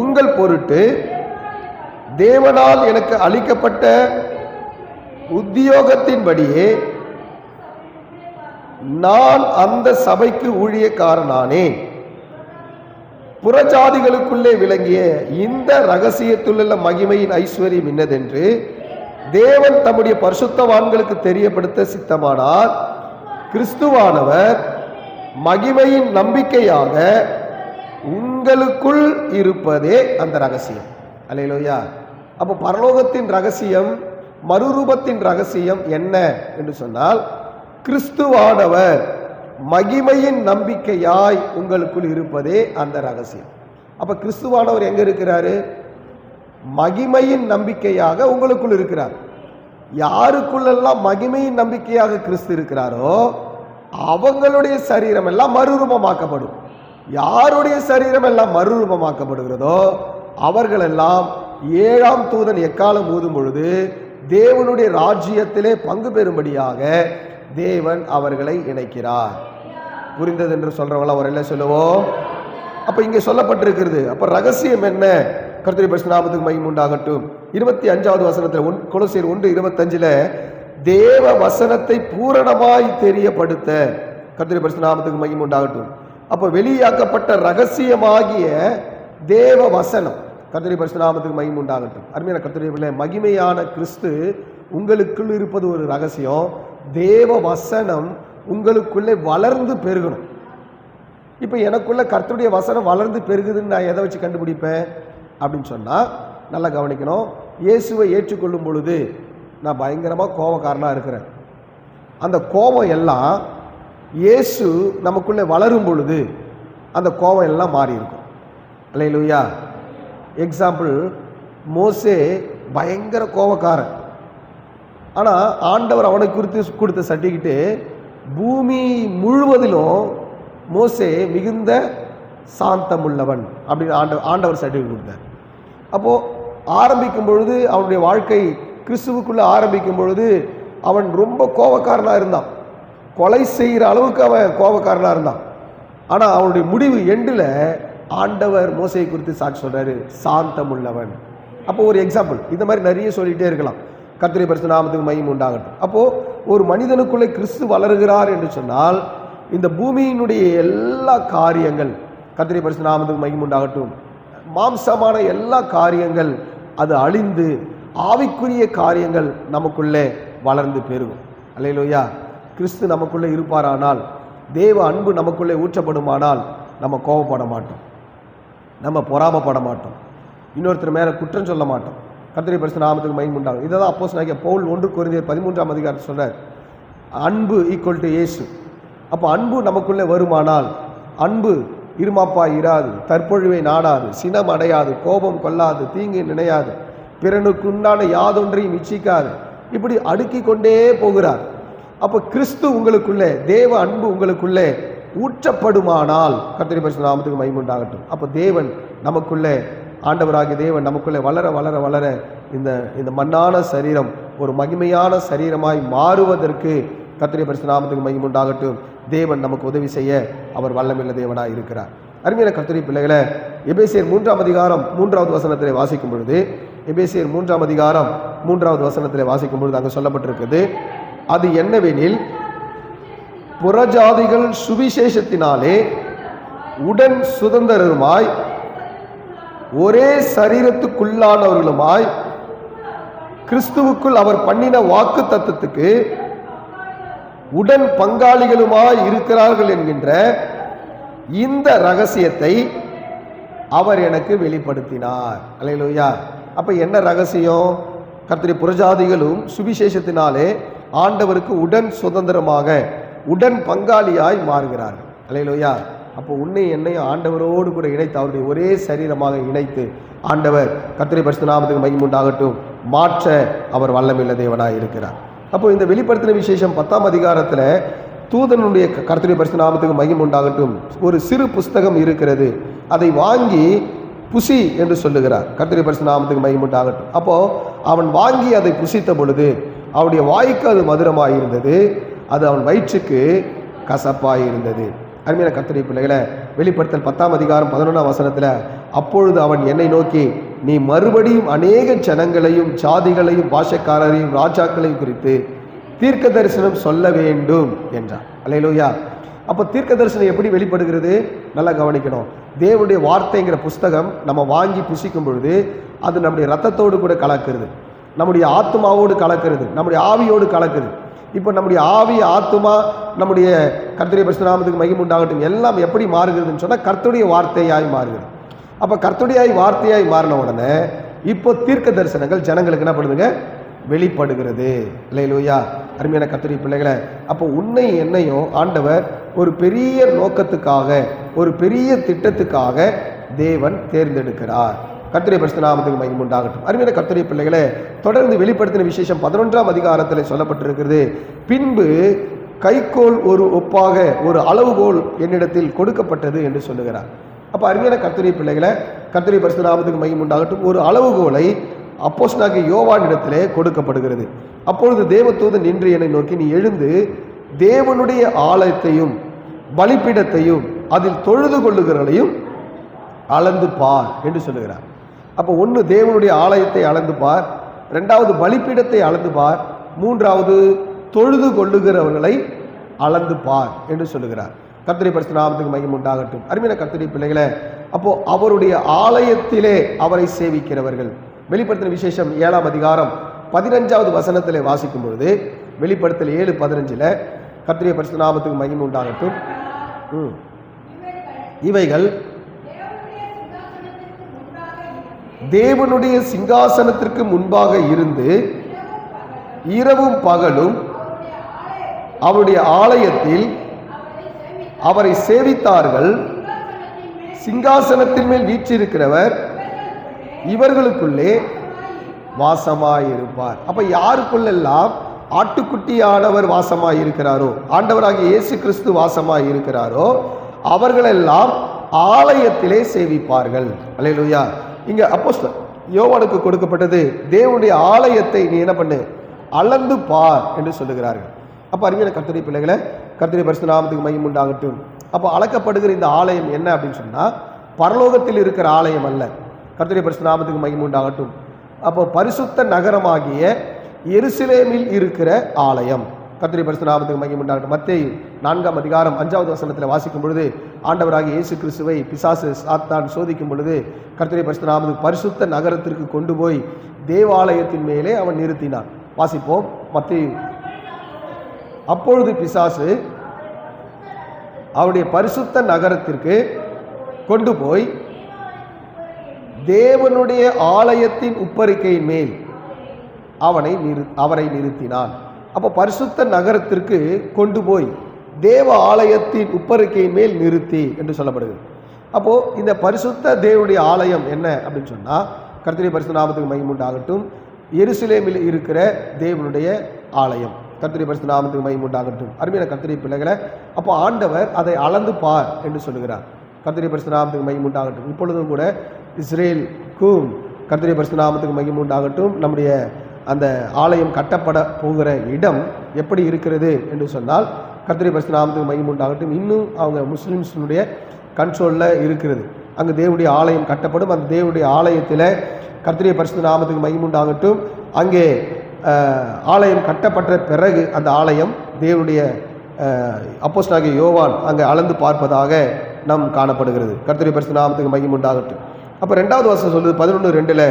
உங்கள் பொருட்டு தேவனால் எனக்கு அளிக்கப்பட்ட உத்தியோகத்தின்படியே நான் அந்த சபைக்கு ஊழியக்காரனானேன். புறஜாதிகளுக்குள்ளே விளங்கிய இந்த ரகசியத்துள்ள மகிமையின் ஐஸ்வர்யம் இன்னதென்று தேவன் தம்முடைய பரிசுத்தவான்களுக்கு தெரியப்படுத்த சித்தமானார். கிறிஸ்துவானவர் மகிமையின் நம்பிக்கையாக உங்களுக்குள் இருப்பதே அந்த ரகசியம். அல்லேலூயா. அப்போ பரலோகத்தின் ரகசியம், மறுரூபத்தின் ரகசியம் என்ன என்று சொன்னால், கிறிஸ்துவானவர் மகிமையின் நம்பிக்கையாய் உங்களுக்குள் இருப்பதே அந்த ரகசியம். அப்ப கிறிஸ்துவானவர் எங்க இருக்கிறாரு? மகிமையின் நம்பிக்கையாக உங்களுக்குள் இருக்கிறார். யாருக்குள்ளெல்லாம் மகிமையின் நம்பிக்கையாக கிறிஸ்து இருக்கிறாரோ அவங்களுடைய சரீரம் எல்லாம் மறுரூபமாக்கப்படும். யாருடைய சரீரம் எல்லாம் மறுரூபமாக்கப்படுகிறதோ அவர்களெல்லாம் 7ஆம் தூதன் எக்காலம் ஊதும் பொழுது தேவனுடைய ராஜ்யத்திலே பங்கு பெறும்படியாக தேவன் அவர்களை இணைக்கிறார். புரிந்தது என்று சொல்றவங்களா ஒரு எல்லாம் சொல்லுவோம். அப்ப இங்கே சொல்லப்பட்டிருக்கிறது. அப்ப ரகசியம் என்ன? கர்த்தருடைய பரிசுத்த நாமத்துக்கு மகிமை உண்டாகட்டும். 25வது வசனத்தில் கொலோசியர் 1:25 தேவ வசனத்தை பூரணமாய் தெரியப்படுத்த, கர்த்தருடைய பரிசுத்த நாமத்துக்கு மகிமை உண்டாகட்டும். அப்ப வெளியாக்கப்பட்ட ரகசியமாகிய தேவ வசனம், கர்த்தருடைய பரிசுத்த நாமத்துக்கு மகிமை உண்டாகட்டும். அருமையான கர்த்தருடைய மகிமையான கிறிஸ்து உங்களுக்குள் இருப்பது ஒரு ரகசியம். தேவ வசனம் உங்களுக்குள்ளே வளர்ந்து பெருகணும். இப்போ எனக்குள்ள கர்த்தருடைய வசனம் வளர்ந்து பெருகுதுன்னு நான் எதை வச்சு கண்டுபிடிப்பேன் அப்படின்னு சொன்னால், நல்லா கவனிக்கணும். இயேசுவை ஏற்றுக்கொள்ளும் பொழுது நான் பயங்கரமாக கோபக்காரனாக இருக்கிறேன். அந்த கோபம் எல்லாம் இயேசு நமக்குள்ளே வளரும் பொழுது அந்த கோபம் எல்லாம் மாறி இருக்கும். அல்லேலூயா. எக்ஸாம்பிள், மோசே பயங்கர கோபக்காரன். ஆனால் ஆண்டவர் அவனை குறித்து கொடுத்த சர்டிஃபிகேட்டு, பூமி முழுவதிலும் மோசே மிகுந்த சாந்தமுள்ளவன் அப்படின்னு ஆண்டவர் சர்டிஃபிகேட் கொடுத்தார். அப்போது ஆரம்பிக்கும் பொழுது அவனுடைய வாழ்க்கை கிறிஸ்துவுக்குள்ளே ஆரம்பிக்கும் பொழுது அவன் ரொம்ப கோபக்காரனாக இருந்தான். கொலை செய்கிற அளவுக்கு அவன் கோபக்காரனாக இருந்தான். ஆனால் அவனுடைய முடிவு எண்டில் ஆண்டவர் மோசையை குறித்து சாட்சி சொல்கிறாரு, சாந்தமுள்ளவன். அப்போ ஒரு எக்ஸாம்பிள், இந்த மாதிரி நிறைய சொல்லிகிட்டே இருக்கலாம். கர்த்தருடைய பரிசுத்த நாமத்துக்கு மகிமை உண்டாகட்டும். அப்போது ஒரு மனிதனுக்குள்ளே கிறிஸ்து வளருகிறார் என்று சொன்னால் இந்த பூமியினுடைய எல்லா காரியங்கள், கர்த்தருடைய பரிசுத்த நாமத்துக்கு மகிமை உண்டாகட்டும், மாம்சமான எல்லா காரியங்கள் அது அழிந்து ஆவிக்குரிய காரியங்கள் நமக்குள்ளே வளர்ந்து பெருகும். அல்லேலூயா. கிறிஸ்து நமக்குள்ளே இருப்பாரானால், தேவ அன்பு நமக்குள்ளே ஊற்றப்படுமானால் நம்ம கோபப்பட மாட்டோம், நம்ம பொறாமப்பட மாட்டோம், இன்னொருத்தர் மேலே குற்றம் சொல்ல மாட்டோம். கர்த்தருடைய பரிசுத்த நாமத்துக்கு மகிமை உண்டாகும். இதை தான் அப்போஸ்தலனாகிய பவுல் 1 கொரிந்தியர் 13ஆம் அதிகாரத்தில் சொல்றார், அன்பு ஈக்குவல் டு இயேசு. அப்போ அன்பு நமக்குள்ளே வருமானால், அன்பு இருமாப்பா இராது, தற்பொழிவை நாடாது, சினம் அடையாது, கோபம் கொள்ளாது, தீங்கு நினையாது, பிறனுக்கு உண்டான யாதொன்றையும் இச்சிக்காது, இப்படி அடுக்கி கொண்டே போகிறார். அப்போ கிறிஸ்து உங்களுக்குள்ளே, தேவ அன்பு உங்களுக்குள்ளே ஊற்றப்படுமானால் கர்த்தருடைய பரிசுத்த நாமத்துக்கு மகிமை உண்டாகட்டும். அப்போ தேவன் நமக்குள்ளே, ஆண்டவராகிய தேவன் நமக்குள்ளே வளர வளர வளர இந்த மண்ணான சரீரம் ஒரு மகிமையான சரீரமாய் மாறுவதற்கு கர்த்தருடைய பரிசுத்த நாமத்துக்கு மகிமை உண்டாகட்டும். தேவன் நமக்கு உதவி செய்ய அவர் வல்லமையுள்ள தேவனாய் இருக்கிறார். அருமையான கர்த்தருடைய பிள்ளைகளை, எபேசியர் 3ஆம் அதிகாரம் 3வது வசனத்திலே வாசிக்கும் பொழுது, எபேசியர் 3ஆம் அதிகாரம் 3வது வசனத்திலே வாசிக்கும் பொழுது அங்கே சொல்லப்பட்டிருக்குது, அது என்னவெனில் புறஜாதிகள் சுவிசேஷத்தினாலே உடன் சுதந்திரருமாய் ஒரே சரீரத்துக்குள்ளானவர்களுமாய் கிறிஸ்துவுக்குள் அவர் பண்ணின வாக்கு தத்தத்துக்கு உடன் பங்காளிகளுமாய் இருக்கிறார்கள் என்கின்ற இந்த ரகசியத்தை அவர் எனக்கு வெளிப்படுத்தினார். அல்லேலூயா. அப்ப என்ன ரகசியம்? கர்த்தருடைய புறஜாதிகளும் சுவிசேஷத்தினாலே ஆண்டவருக்கு உடன் சுதந்திரமாக உடன் பங்காளியாய் மாறுகிறார்கள். அல்லேலூயா. அப்போ உன்னை என்னையும் ஆண்டவரோடு கூட இணைத்து அவருடைய ஒரே சரீரமாக இணைத்து ஆண்டவர் கர்த்தருடைய பரிசுத்த நாமத்துக்கு மகிமை உண்டாகட்டும் மாற்ற அவர் வல்லமையுள்ள தேவனாய் இருக்கிறார். அப்போ இந்த வெளிப்படுத்தின விசேஷம் 10ஆம் அதிகாரத்தில் தூதனுடைய கர்த்தருடைய பரிசுத்த நாமத்துக்கு மகிமை உண்டாகட்டும் ஒரு சிறு புஸ்தகம் இருக்கிறது, அதை வாங்கி புசி என்று சொல்லுகிறார். கர்த்தருடைய பரிசுத்த நாமத்துக்கு மகிமை உண்டாகட்டும். அப்போ அவன் வாங்கி அதை புசித்த பொழுது அவனுடைய வாய்க்கு அது மதுரமாய் இருந்தது, அது அவன் வயிற்றுக்கு கசப்பாய் இருந்தது. அருமையான கர்த்தருடைய பிள்ளைகளை, வெளிப்படுத்தல் 10ஆம் அதிகாரம் 11ஆம் வசனத்தில் அப்பொழுது அவன் என்னை நோக்கி, நீ மறுபடியும் அநேக ஜனங்களையும் ஜாதிகளையும் பாஷைக்காரரையும் ராஜாக்களையும் குறித்து தீர்க்க தரிசனம் சொல்ல வேண்டும் என்றார். அல்லேலூயா. அப்போ தீர்க்க தரிசனம் எப்படி வெளிப்படுகிறது? நல்லா கவனிக்கணும். தேவனுடைய வார்த்தைங்கிற புஸ்தகம் நம்ம வாங்கி புசிக்கும் பொழுது அது நம்முடைய ரத்தத்தோடு கூட கலக்கிறது, நம்முடைய ஆத்மாவோடு கலக்கிறது, நம்முடைய ஆவியோடு கலக்குது. இப்போ நம்முடைய ஆவி ஆத்மா நம்முடைய கர்த்தருடைய பரிசுத்த நாமத்துக்கு மகிமை உண்டாகட்டும் எல்லாம் எப்படி மாறுகிறதுன்னு சொன்னால் கர்த்தருடைய வார்த்தையாய் மாறுகிறது. அப்போ கர்த்தருடைய வார்த்தையாய் மாறின உடனே இப்போ தீர்க்க தரிசனங்கள் ஜனங்களுக்கு என்ன பண்ணுதுங்க? வெளிப்படுகிறது. அல்லேலூயா. அருமையான கர்த்தருடைய பிள்ளைகளை, அப்போ உன்னை என்னையும் ஆண்டவர் ஒரு பெரிய நோக்கத்துக்காக ஒரு பெரிய திட்டத்துக்காக தேவன் தேர்ந்தெடுக்கிறார். கர்த்தருடைய பரிசுத்த நாமத்துக்கு மகிமை உண்டாகட்டும். அருமையான கர்த்தருடைய பிள்ளைகளை, தொடர்ந்து வெளிப்படுத்தின விசேஷம் 11ஆம் அதிகாரத்தில் சொல்லப்பட்டிருக்கிறது, பின்பு கைக்கோல் ஒரு ஒப்பாக ஒரு அளவுகோல் என்னிடத்தில் கொடுக்கப்பட்டது என்று சொல்லுகிறார். அப்போ அருமையான கர்த்தருடைய பிள்ளைகளை, கர்த்தருடைய பரிசுத்த நாமத்துக்கு மகிமை உண்டாகட்டும் ஒரு அளவுகோலை அப்போஸ்தலனாகிய யோவானிடத்திலே கொடுக்கப்படுகிறது. அப்பொழுது தேவதூதன் நின்று என்னை நோக்கி, நீ எழுந்து தேவனுடைய ஆலயத்தையும் பலிபீடத்தையும் அதில் தொழுது கொள்ளுகிறவர்களையும் அளந்து பார் என்று சொல்லுகிறார். அப்போ ஒன்று தேவனுடைய ஆலயத்தை அளந்து பார், ரெண்டாவது பலிபீடத்தை அளந்து பார், மூன்றாவது தொழுது கொள்ளுகிறவர்களை அளந்து பார் என்று சொல்லுகிறார். கர்த்தருடைய பரிசுத்த நாமத்துக்கு மகிமை உண்டாகட்டும். அருமையான கர்த்தருடைய பிள்ளைகளை, அப்போ அவருடைய ஆலயத்திலே அவரை சேவிக்கிறவர்கள். வெளிப்படுத்தின விசேஷம் 7ஆம் அதிகாரம் 15வது வசனத்திலே வாசிக்கும் பொழுது, வெளிப்படுத்தல் 7:15 கர்த்தருடைய பரிசுத்த நாமத்துக்கு மகிமை உண்டாகட்டும், இவைகள் தேவனுடைய சிங்காசனத்திற்கு முன்பாக இருந்து இரவும் பகலும் அவருடைய ஆலயத்தில் அவரை சேவித்தார்கள். சிங்காசனத்தின் மேல் வீற்றிருக்கிறவர் இவர்களுக்குள்ளே வாசமாயிருப்பார். அப்ப யாருக்குள்ளெல்லாம் ஆட்டுக்குட்டியானவர் வாசமாயிருக்கிறாரோ, ஆண்டவராகிய இயேசு கிறிஸ்து வாசமாயிருக்கிறாரோ அவர்களெல்லாம் ஆலயத்திலே சேவிப்பார்கள். அல்லேலூயா. இங்க அப்போஸ்தலர் யோவானுக்கு கொடுக்கப்பட்டது, தேவனுடைய ஆலயத்தை நீ என்ன பண்ணு, அளந்து பார் என்று சொல்லுகிறார்கள். அப்ப அருமையான கர்த்தருடைய பிள்ளைகளை, கர்த்தருடைய பரிசுத்த நாமத்துக்கு மகிமை உண்டாகட்டும். அப்போ அளக்கப்படுகிற இந்த ஆலயம் என்ன அப்படின்னு சொன்னா பரலோகத்தில் இருக்கிற ஆலயம் அல்ல. கர்த்தருடைய பரிசுத்த நாமத்துக்கு மகிமை உண்டாகட்டும். அப்போ பரிசுத்த நகரமாகிய எருசலேமில் இருக்கிற ஆலயம். கர்த்தருடைய பரிசுத்த நாமத்துக்கு மகிமை உண்டாகட்டும். மத்தேயு 4ஆம் அதிகாரம் 5வது வசனத்தில் வாசிக்கும் பொழுது, ஆண்டவராகிய இயேசு கிறிஸ்துவை பிசாசு சாத்தான் சோதிக்கும் பொழுது கர்த்தருடைய பரிசுத்த நாமத்துக்கு பரிசுத்த நகரத்திற்கு கொண்டு போய் தேவாலயத்தின் மேலே அவன் நிறுத்தினான். வாசிப்போம் மத்தேயு. அப்பொழுது பிசாசு அவருடைய பரிசுத்த நகரத்திற்கு கொண்டு போய் தேவனுடைய ஆலயத்தின் உப்பரிக்கையின் மேல் அவரை நிறுத்தினான். அப்போ பரிசுத்த நகரத்திற்கு கொண்டு போய் தேவ ஆலயத்தின் உப்பரிக்கையின் மேல் நிறுத்தி என்று சொல்லப்படுகிறது. அப்போ இந்த பரிசுத்த தேவனுடைய ஆலயம் என்ன அப்படின்னு சொன்னா, கர்த்தருடைய பரிசுத்த நாமத்துக்கு மகிமை உண்டாகட்டும், எருசலேமில் இருக்கிற தேவனுடைய ஆலயம். கர்த்தருடைய பரிசுத்த நாமத்துக்கு மகிமை உண்டாகட்டும். அருமையான கர்த்தருடைய பிள்ளைகளை, அப்போ ஆண்டவர் அதை அளந்து பார் என்று சொல்லுகிறார். கர்த்தருடைய பரிசுத்த நாமத்துக்கு மகிமை உண்டாகட்டும். இப்பொழுதும் கூட இஸ்ரேலுக்கும் கர்த்தருடைய பரிசுத்த நாமத்துக்கு மகிமை உண்டாகட்டும். நம்முடைய அந்த ஆலயம் கட்டப்பட போகிற இடம் எப்படி இருக்கிறது என்று சொன்னால், கர்த்தருடைய பரிசுத்த நாமத்துக்கு மகிமை உண்டாகட்டும். இன்னும் அவங்க முஸ்லிம்ஸினுடைய கண்ட்ரோலில் இருக்கிறது. அங்கு தேவனுடைய ஆலயம் கட்டப்படும். அந்த தேவனுடைய ஆலயத்தில் கர்த்தருடைய பரிசுத்த நாமத்துக்கு மகிமை உண்டாகட்டும். அங்கே ஆலயம் கட்டப்பட்ட பிறகு அந்த ஆலயம் தேவனுடைய அப்போஸ்தலனாகிய யோவான் அங்கே அளந்து பார்ப்பதாக நாம் காணப்படுகிறது. கர்த்தருடைய பரிசுத்த நாமத்துக்கு மகிமை உண்டாகட்டும். அப்போ 2வது வசனம் சொல்லுது 11:2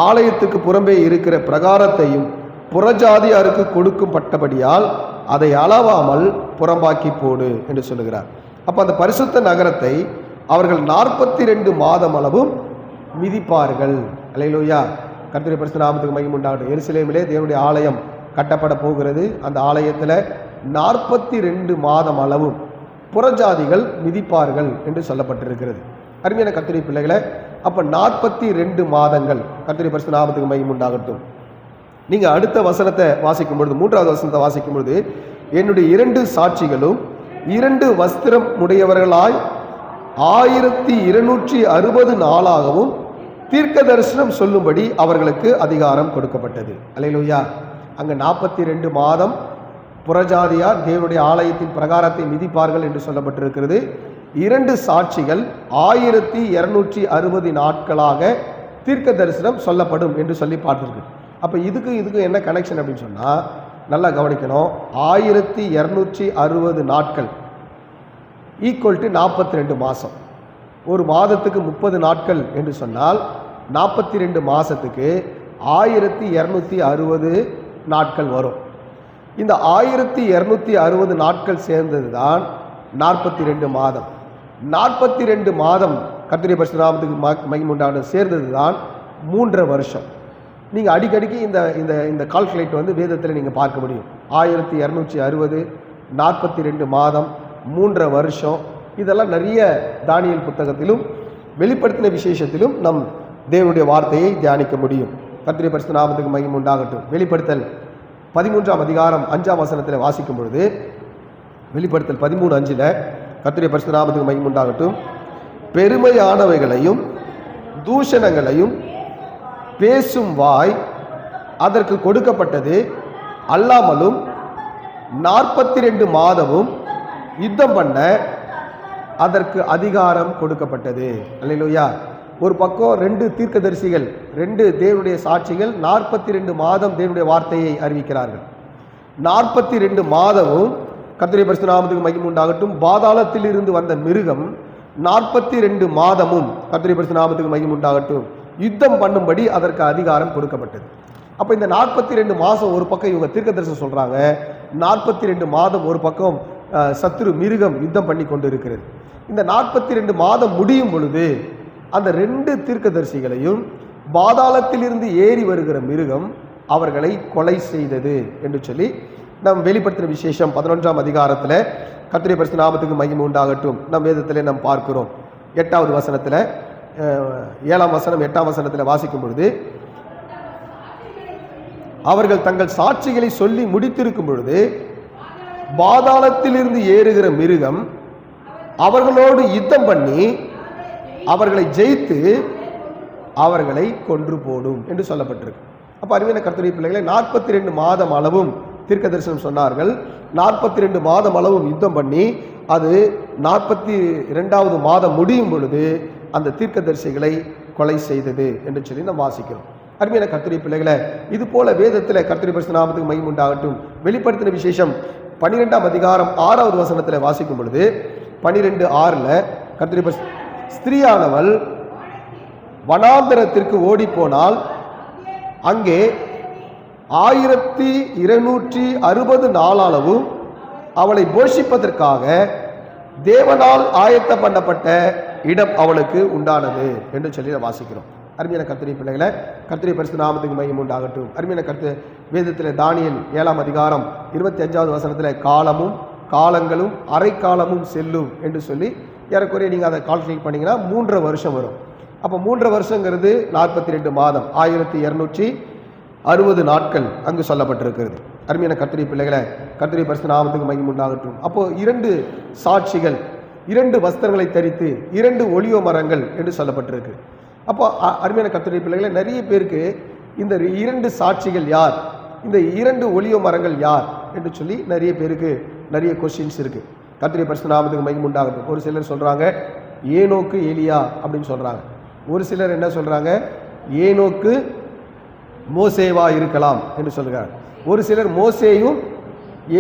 ஆலயத்துக்கு புறம்பே இருக்கிற பிரகாரத்தையும் புறஜாதியாருக்கு கொடுக்கப்பட்டபடியால் அதை அளவாமல் புறம்பாக்கி போடு என்று சொல்லுகிறார். அப்போ அந்த பரிசுத்த நகரத்தை அவர்கள் 42 மாதம் அளவும் மிதிப்பார்கள். அல்லேலூயா. கர்த்தருடைய பரிசுத்த நாமத்துக்கு மகிமை உண்டாகட்டும். எருசலேமிலே தேவனுடைய ஆலயம் கட்டப்பட போகிறது. அந்த ஆலயத்தில் 42 மாதம் அளவும் புறஜாதிகள் மிதிப்பார்கள் என்று சொல்லப்பட்டிருக்கிறது. அருமையான கர்த்தருடைய பிள்ளைகளை, அப்போ 42 மாதங்கள். கர்த்தருடைய பரிசுத்த நாமத்துக்கு மகிமை உண்டாகட்டும். நீங்கள் அடுத்த வசனத்தை வாசிக்கும் பொழுது, 3வது வசனத்தை வாசிக்கும் பொழுது, என்னுடைய 2 சாட்சிகளும் 2 வஸ்திரம் உடையவர்களாய் 1260 நாளாகவும் தீர்க்க தரிசனம் சொல்லும்படி அவர்களுக்கு அதிகாரம் கொடுக்கப்பட்டது. அல்லேலூயா. அங்கே 42 மாதம் புறஜாதியார் தேவனுடைய ஆலயத்தின் பிரகாரத்தை மிதிப்பார்கள் என்று சொல்லப்பட்டிருக்கிறது. 2 சாட்சிகள் 1260 நாட்களாக தீர்க்க தரிசனம் சொல்லப்படும் என்று சொல்லி பார்த்துருக்கு. அப்போ இதுக்கு என்ன கனெக்ஷன் அப்படின்னு சொன்னால் நல்லா கவனிக்கணும். 1260 நாட்கள் ஈக்குவல் டு 42 மாதம். ஒரு மாதத்துக்கு 30 நாட்கள் என்று சொன்னால் 42 மாதத்துக்கு 1260 நாட்கள் வரும். இந்த 1260 நாட்கள் சேர்ந்தது தான் 42 மாதம். 42 மாதம் கர்த்தருடைய பரிசுத்த நாமத்துக்கு மகிமை உண்டாகட்டும் சேர்ந்தது தான் 3.5 வருஷம். நீங்கள் அடிக்கடிக்கு இந்த இந்த இந்த கால்குலேட் வந்து வேதத்தில் நீங்கள் பார்க்க முடியும். 1260 42 மாதம் 3.5 வருஷம். இதெல்லாம் நிறைய தானியேல் புத்தகத்திலும் வெளிப்படுத்தின விசேஷத்திலும் நம் தேவனுடைய வார்த்தையை தியானிக்க முடியும். கர்த்தருடைய பரிசுத்த நாமத்துக்கு மகிமை உண்டாகட்டும். வெளிப்படுத்தல் 13ஆம் அதிகாரம் 5ஆம் வசனத்தில் வாசிக்கும் பொழுது, வெளிப்படுத்தல் 13:5 கர்த்தருடைய பரிசுத்த நாமத்துக்கு மகிமை உண்டாகட்டும், பெருமையானவைகளையும் தூஷணங்களையும் பேசும் வாய் அதற்கு கொடுக்கப்பட்டது, அல்லாமலும் 42 மாதமும் யுத்தம் பண்ண அதற்கு அதிகாரம் கொடுக்கப்பட்டது. அல்லேலூயா. ஒரு பக்கம் 2 தீர்க்கதரிசிகள், 2 தேவனுடைய சாட்சிகள் 42 மாதம் தேவனுடைய வார்த்தையை அறிவிக்கிறார்கள். 42 மாதமும் கர்த்தருடைய பரிசுத்த நாமத்துக்கு மகிமை உண்டாகட்டும். பாதாளத்தில் இருந்து வந்த மிருகம் 42 மாதமும் கர்த்தருடைய பரிசுத்த நாமத்துக்கு மகிமை உண்டாகட்டும் யுத்தம் பண்ணும்படி அதற்கு அதிகாரம் கொடுக்கப்பட்டது. அப்போ இந்த 42 மாதம் ஒரு பக்கம் இவங்க தீர்க்கதரிசனம் சொல்கிறாங்க, 42 மாதம் ஒரு பக்கம் சத்துரு மிருகம் யுத்தம் பண்ணி கொண்டு இருக்கிறது. இந்த 42 மாதம் முடியும் பொழுது அந்த 2 தீர்க்கதரிசிகளையும் பாதாளத்திலிருந்து ஏறி வருகிற மிருகம் அவர்களை கொலை செய்தது என்று சொல்லி நம் வெளிப்படுத்தின விசேஷம் 11ஆம் அதிகாரத்தில் கர்த்தருடைய பரிசுத்த நாமத்துக்கு மகிமை உண்டாகட்டும் நம் வேதத்திலே நாம் பார்க்கிறோம். 8வது வசனத்தில் 7ஆம் வசனம் 8ஆம் வசனத்தில் வாசிக்கும் பொழுது, அவர்கள் தங்கள் சாட்சிகளை சொல்லி முடித்திருக்கும் பொழுது பாதாளத்திலிருந்து ஏறுகிற மிருகம் அவர்களோடு யுத்தம் பண்ணி அவர்களை ஜெயித்து அவர்களை கொன்று போடும் என்று சொல்லப்பட்டிருக்கு. அப்போ அருமையான கர்த்தருடைய பிள்ளைகளை 42 மாதம் அளவும் தீர்க்க தரிசனம் சொன்னார்கள். 42 மாதம் அளவும் யுத்தம் பண்ணி அது 42வது மாதம் முடியும் பொழுது அந்த தீர்க்கதரிசிகளை கொலை செய்தது என்று சொல்லி நாம் வாசிக்கிறோம். அருமையான கர்த்தருடைய பிள்ளைகளை, இது போல வேதத்தில் கர்த்தருடைய பரிசுத்த நாமத்துக்கு மகிமை உண்டாகட்டும் வெளிப்படுத்தின விசேஷம் 12ஆம் அதிகாரம் 6வது வசனத்தில் வாசிக்கும் பொழுது 12:6 கர்த்தருடைய ஸ்திரீயானவள் வனாந்தரத்திற்கு ஓடி போனால் அங்கே 1260 நாளளவும் அவளை போஷிப்பதற்காக தேவனால் ஆயத்த பண்ணப்பட்ட இடம் அவளுக்கு உண்டானது என்று சொல்லி வாசிக்கிறோம். அருமையான கர்த்தருடைய பிள்ளைகளை, கர்த்தருடைய பரிசுத்த நாமத்துக்கு மகிமை உண்டாகட்டும். அருமையான வேதத்தில் தானியேல் 7ஆம் அதிகாரம் 25வது வசனத்தில் காலமும் காலங்களும் அரை காலமும் செல்லும் என்று சொல்லி ஏறக்குறைய நீங்கள் அதை கால்குலேட் பண்ணிங்கன்னா 3.5 வருஷம் வரும். அப்போ 3.5 வருஷங்கிறது 42 மாதம் 1260 நாட்கள் அங்கு சொல்லப்பட்டிருக்கிறது. அருமையான கர்த்தருடைய பிள்ளைகளை, கர்த்தருடைய பரிசுத்த நாமத்துக்கு மகிமை உண்டாகட்டும். அப்போது 2 சாட்சிகள் 2 வஸ்திரங்களை தரித்து 2 ஒலிவ மரங்கள் என்று சொல்லப்பட்டிருக்கு. அப்போ அருமையான கர்த்தருடைய பிள்ளைகளை, நிறைய பேருக்கு இந்த 2 சாட்சிகள் யார், இந்த 2 ஒலிவ மரங்கள் யார் என்று சொல்லி நிறைய பேருக்கு நிறைய கொஸ்டின்ஸ் இருக்குது. கர்த்தருடைய பரிசுத்த நாமத்துக்கு மகிமை உண்டாகட்டும். ஒரு சிலர் சொல்கிறாங்க ஏனோக்கு எலியா அப்படின்னு சொல்கிறாங்க. ஒரு சிலர் என்ன சொல்கிறாங்க, ஏனோக்கு மோசேவா இருக்கலாம் என்று சொல்கிறார். ஒரு சிலர் மோசேயும்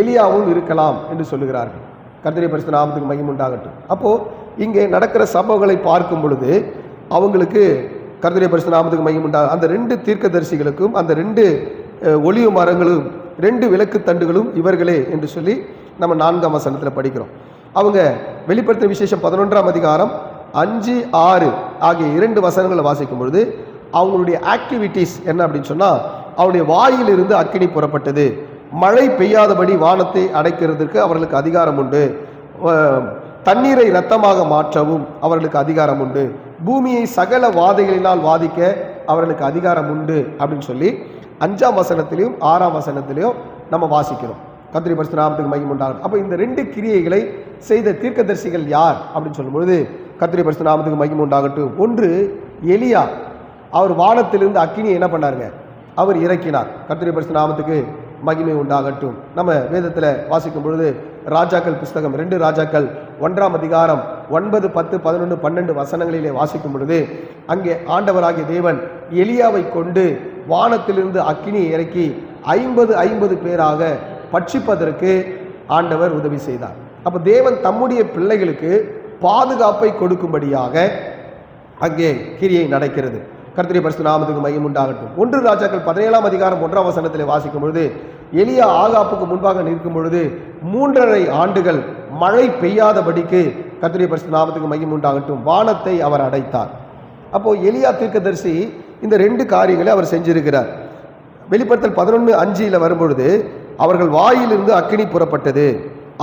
எலியாவும் இருக்கலாம் என்று சொல்லுகிறார்கள். கர்த்தருடைய பரிசுத்த நாமத்துக்கு மகிமை உண்டாகட்டும். அப்போது இங்கே நடக்கிற சம்பவங்களை பார்க்கும் பொழுது அவங்களுக்கு கர்த்தருடைய பரிசுத்த நாமத்துக்கு மகிமை உண்டாகும். அந்த 2 தீர்க்கதரிசிகளுக்கும் அந்த 2 ஒலிவு மரங்களும் 2 விளக்கு தண்டுகளும் இவர்களே என்று சொல்லி நம்ம 4ஆம் வசனத்தில் படிக்கிறோம். அவங்க வெளிப்படுத்தின விசேஷம் 11ஆம் அதிகாரம் 5, 6 ஆகிய 2 வசனங்களை வாசிக்கும் பொழுது அவங்களுடைய ஆக்டிவிட்டீஸ் என்ன அப்படின்னு சொன்னால், அவருடைய வாயிலிருந்து அக்கினி புறப்பட்டது, மழை பெய்யாதபடி வானத்தை அடைக்கிறதுக்கு அவர்களுக்கு அதிகாரம் உண்டு, தண்ணீரை இரத்தமாக மாற்றவும் அவர்களுக்கு அதிகாரம் உண்டு, பூமியை சகல வாதைகளினால் வாதிக்க அவர்களுக்கு அதிகாரம் உண்டு அப்படின்னு சொல்லி 5ஆம் வசனத்திலையும் 6ஆம் வசனத்திலையும் நம்ம வாசிக்கிறோம். கர்த்தருடைய பரிசுத்த நாமத்துக்கு மகிமை உண்டாகட்டும். அப்போ இந்த 2 கிரியைகளை செய்த தீர்க்கதரிசிகள் யார் அப்படின்னு சொல்லும்பொழுது கர்த்தருடைய பரிசுத்த நாமத்துக்கு மகிமை உண்டாகட்டும். ஒன்று எலியா. அவர் வானத்திலிருந்து அக்கினி என்ன பண்ணாருங்க, அவர் இறக்கினார். கர்த்தருடைய பரிசுத்த நாமத்துக்கு மகிமை உண்டாகட்டும். நம்ம வேதத்தில் வாசிக்கும் பொழுது ராஜாக்கள் புஸ்தகம் 2 ராஜாக்கள் 1ஆம் அதிகாரம் 9, 10, 11, 12 வசனங்களிலே வாசிக்கும் பொழுது அங்கே ஆண்டவராகிய தேவன் எலியாவை கொண்டு வானத்திலிருந்து அக்கினியை இறக்கி 50 பேராக பட்சிப்பதற்கு ஆண்டவர் உதவி செய்தார். அப்போ தேவன் தம்முடைய பிள்ளைகளுக்கு பாதுகாப்பை கொடுக்கும்படியாக அங்கே கிரியை நடக்கிறது. கர்த்தருடைய பரிசுத்த நாமத்துக்கு மகிமை உண்டாகட்டும். 1 ராஜாக்கள் 17ஆம் அதிகாரம் 1ஆம் வசனத்தில் வாசிக்கும் பொழுது எலியா ஆகாப்புக்கு முன்பாக நிற்கும் பொழுது 3.5 ஆண்டுகள் மழை பெய்யாதபடிக்கு கர்த்தருடைய பரிசுத்த நாமத்துக்கு மகிமை உண்டாகட்டும் வானத்தை அவர் அடைத்தார். அப்போ எலியா தீர்க்கதரிசி இந்த 2 காரியங்களை அவர் செஞ்சிருக்கிறார். வெளிப்படுத்தல் 11:5 வரும்பொழுது அவர்கள் வாயிலிருந்து அக்கினி புறப்பட்டது,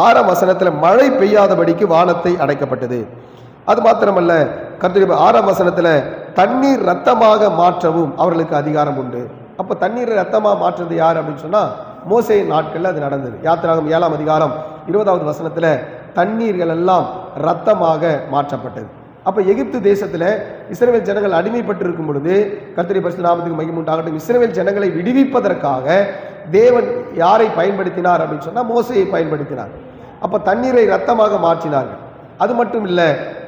6ஆம் வசனத்தில் மழை பெய்யாதபடிக்கு வானத்தை அடைக்கப்பட்டது. அது மாத்திரமல்ல, கர்த்தருடைய 6ஆம் வசனத்தில் தண்ணீர் ரத்தமாக மாற்றவும் அவர்களுக்கு அதிகாரம் உண்டு. அப்போ தண்ணீரை ரத்தமாக மாற்றுறது யார் அப்படின்னு சொன்னால் மோசே நாட்களில் அது நடந்தது. யாத்திராகமம் 7ஆம் அதிகாரம் 20வது வசனத்தில் தண்ணீர்கள் எல்லாம் ரத்தமாக மாற்றப்பட்டது. அப்போ எகிப்து தேசத்தில் இஸ்ரவேல் ஜனங்கள் அடிமைப்பட்டு இருக்கும் பொழுது கர்த்தருடைய பரிசுத்த நாமத்துக்கு மகிமை உண்டாகட்டும், இஸ்ரவேல் ஜனங்களை விடுவிப்பதற்காக தேவன் யாரை பயன்படுத்தினார் அப்படின்னு சொன்னால் மோசையை பயன்படுத்தினார். அப்போ தண்ணீரை ரத்தமாக மாற்றினார்கள். அது மட்டும் இல்லை,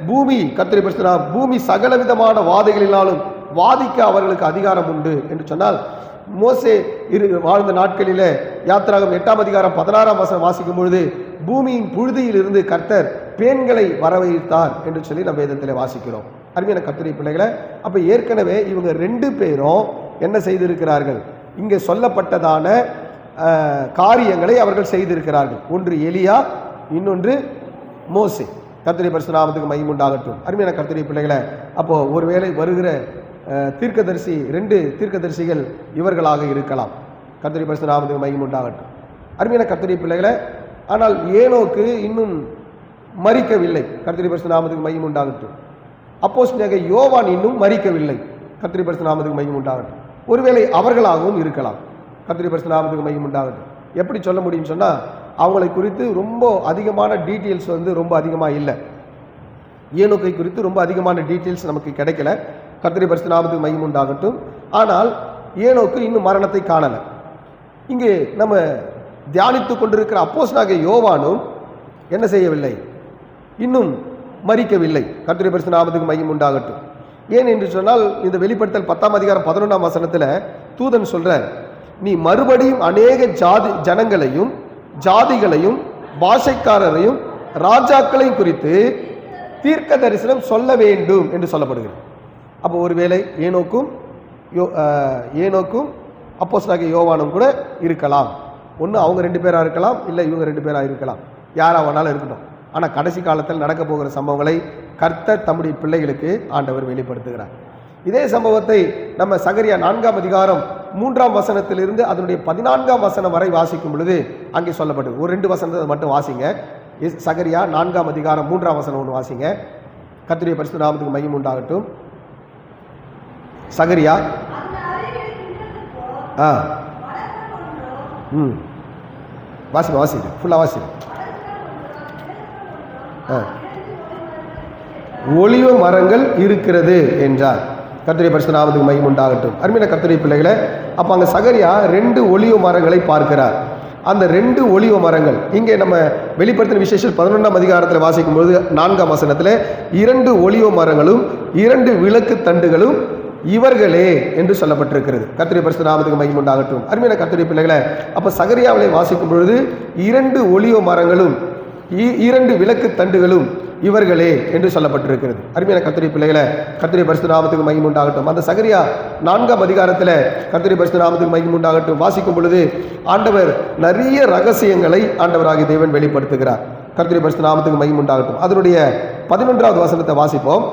பூமி கர்த்தருடைய பரிசுத்த பூமி சகல விதமான வாதைகளினாலும் வாதிக்க அவர்களுக்கு அதிகாரம் உண்டு என்று சொன்னால் மோசே வாழ்ந்த நாட்களிலே யாத்திராகம் 8ஆம் அதிகாரம் 16ஆம் வசனம் வாசிக்கும் பொழுது பூமியின் புழுதியில் இருந்து கர்த்தர் பேன்களை வரவைத்தார் என்று சொல்லி நம்ம வேதத்தில் வாசிக்கிறோம். அருமையான கர்த்தருடைய பிள்ளைகளை, அப்போ ஏற்கனவே இவங்க 2 பேரும் என்ன செய்திருக்கிறார்கள், இங்கே சொல்லப்பட்டதான காரியங்களை அவர்கள் செய்திருக்கிறார்கள். ஒன்று எலியா, இன்னொன்று மோசே. கர்த்தருடைய பரிசுத்த நாமத்துக்கு மகிமை உண்டாகட்டும். அருமையான கர்த்தருடைய பிள்ளைகளை, அப்போ ஒருவேளை வருகிற தீர்க்கதரிசி 2 தீர்க்கதரிசிகள் இவர்களாக இருக்கலாம். கர்த்தருடைய பரிசுத்த நாமத்துக்கு மகிமை உண்டாகட்டும். அருமையான கர்த்தருடைய பிள்ளைகளை, ஆனால் ஏனோக்கு இன்னும் மரிக்கவில்லை. கர்த்தருடைய பரிசுத்த நாமத்துக்கு மகிமை உண்டாகட்டும். அப்போஸ்தலனாகிய யோவான் இன்னும் மரிக்கவில்லை. கர்த்தருடைய பரிசுத்த நாமத்துக்கு மகிமை உண்டாகட்டும். ஒருவேளை அவர்களாகவும் இருக்கலாம். கர்த்தருடைய பரிசுத்த நாமத்துக்கு மகிமை உண்டாகட்டும். எப்படி சொல்ல முடியும்னு சொன்னால் அவங்களை குறித்து ரொம்ப அதிகமான டீட்டெயில்ஸ் ரொம்ப அதிகமாக இல்லை. ஏனோக்கை குறித்து ரொம்ப அதிகமான டீட்டெயில்ஸ் நமக்கு கிடைக்கல. கர்த்தருடைய பரிசுத்த நாமத்துக்கு மகிமை உண்டாகட்டும். ஆனால் ஏனோக்கு இன்னும் மரணத்தை காணலை. இங்கே நம்ம தியானித்து கொண்டிருக்கிற அப்போஸ்தலனாகிய யோவானும் என்ன செய்யவில்லை, இன்னும் மரிக்கவில்லை. கர்த்தருடைய பரிசுத்த நாமத்துக்கு மகிமை உண்டாகட்டும். ஏன் என்று சொன்னால் இந்த வெளிப்படுத்தல் 10ஆம் அதிகாரம் 11ஆம் வசனத்தில் தூதன் சொல்றார், நீ மறுபடியும் அநேக ஜனங்களையும் ஜாதிகளையும் பாஷைக்காரரையும் ராஜாக்களையும் குறித்து தீர்க்க தரிசனம் சொல்ல வேண்டும் என்று சொல்லப்படுகிறது. அப்போ ஒருவேளை ஏனோக்கும் அப்போஸ்தலனாகிய யோவானும் கூட இருக்கலாம். ஒன்று அவங்க 2 பேராக இருக்கலாம், இல்லை இவங்க 2 பேராக இருக்கலாம், யாராக வேணாலும் இருக்கட்டும். ஆனால் கடைசி காலத்தில் நடக்க போகிற சம்பவங்களை கர்த்தர் தம்முடைய பிள்ளைகளுக்கு ஆண்டவர் வெளிப்படுத்துகிறார். இதே சம்பவத்தை நம்ம சகரியா 4ஆம் அதிகாரம் 3ஆம் வசனத்திலிருந்து அதனுடைய 14ஆம் வசனம் வரை வாசிக்கும் பொழுது அங்கே சொல்லப்பட்டது. ஒரு 2 வசனத்தை மட்டும் வாசிங்க. சகரியா 4ஆம் அதிகாரம் 3ஆம் வசனம் ஒன்று வாசிங்க. கர்த்தருடைய பரிசுத்த நாமத்துக்கு மகிமை உண்டாகட்டும். சகரியா வாசிங்க ஃபுல்லாக வாசிங்க. ஒலிவ மரங்கள் இருக்கிறது என்றார். கர்த்தருடைய பரிசுத்த நாமத்துக்கு மகிமை உண்டாகட்டும். அருமையான கர்த்தருடைய பிள்ளைகளை, அப்போ அங்கே சகரியா 2 ஒலிவ மரங்களை பார்க்கிறார். அந்த 2 ஒலிவ மரங்கள், இங்கே நம்ம வெளிப்படுத்தின விசேஷம் 11ஆம் அதிகாரத்தில் வாசிக்கும்போது 4ஆம் வசனத்தில் 2 ஒலிவ மரங்களும் 2 விளக்கு தண்டுகளும் இவர்களே என்று சொல்லப்பட்டிருக்கிறது. கர்த்தருடைய பரிசுத்த நாமத்துக்கு மகிமை உண்டாகட்டும். அருமையான கர்த்தருடைய பிள்ளைகளை, அப்போ சகரியாவிலே வாசிக்கும் பொழுது 2 ஒலிவ மரங்களும் 2 விளக்கு தண்டுகளும் இவர்களே என்று சொல்லப்பட்டிருக்கிறது. அருமையான கர்த்தருடைய பிள்ளைகளை, கர்த்தருடைய பரிசுத்த நாமத்துக்கு மகிமை உண்டாகட்டும். அந்த சகரியா 4ஆம் அதிகாரத்தில் கர்த்தருடைய பரிசுத்த நாமத்துக்கு மகிமை உண்டாகட்டும் வாசிக்கும் பொழுது ஆண்டவர் நிறைய ரகசியங்களை ஆண்டவராகிய தேவன் வெளிப்படுத்துகிறார். கர்த்தருடைய பரிசுத்த நாமத்துக்கு மகிமை உண்டாகட்டும். அதனுடைய 11வது வசனத்தை வாசிப்போம்.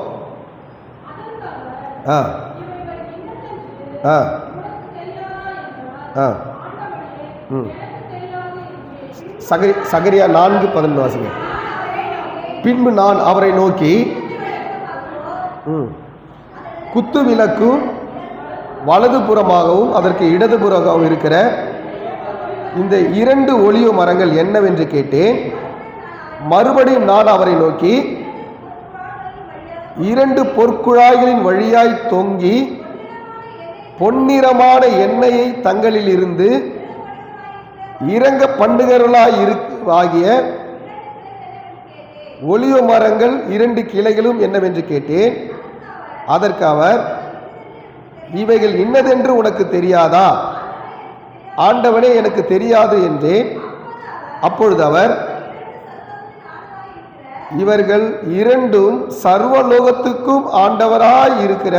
சகரியா 4:11 வாசிங்க. பின்பு நான் அவரை நோக்கி குத்து விளக்கும் வலது புறமாகவும் அதற்கு இடது புறமாகவும் இருக்கிற இந்த 2 ஒலிவ மரங்கள் என்னவென்று கேட்டேன். மறுபடியும் நான் அவரை நோக்கி 2 பொற்குழாய்களின் வழியாய் தொங்கி பொன்னிறமான எண்ணெயை தங்களில் இருந்து இறங்க பண்ணுகிறவர்களாய் ஆகிய ஒலிவ மரங்கள் 2 கிளைகளும் என்னவென்று கேட்டேன். அதற்கு அவர், இவைகள் இன்னதென்று உனக்கு தெரியாதா? ஆண்டவனே, எனக்கு தெரியாது என்றேன். அப்பொழுது அவர், இவர்கள் 2ம் சர்வலோகத்துக்கும் ஆண்டவராய் இருக்கிற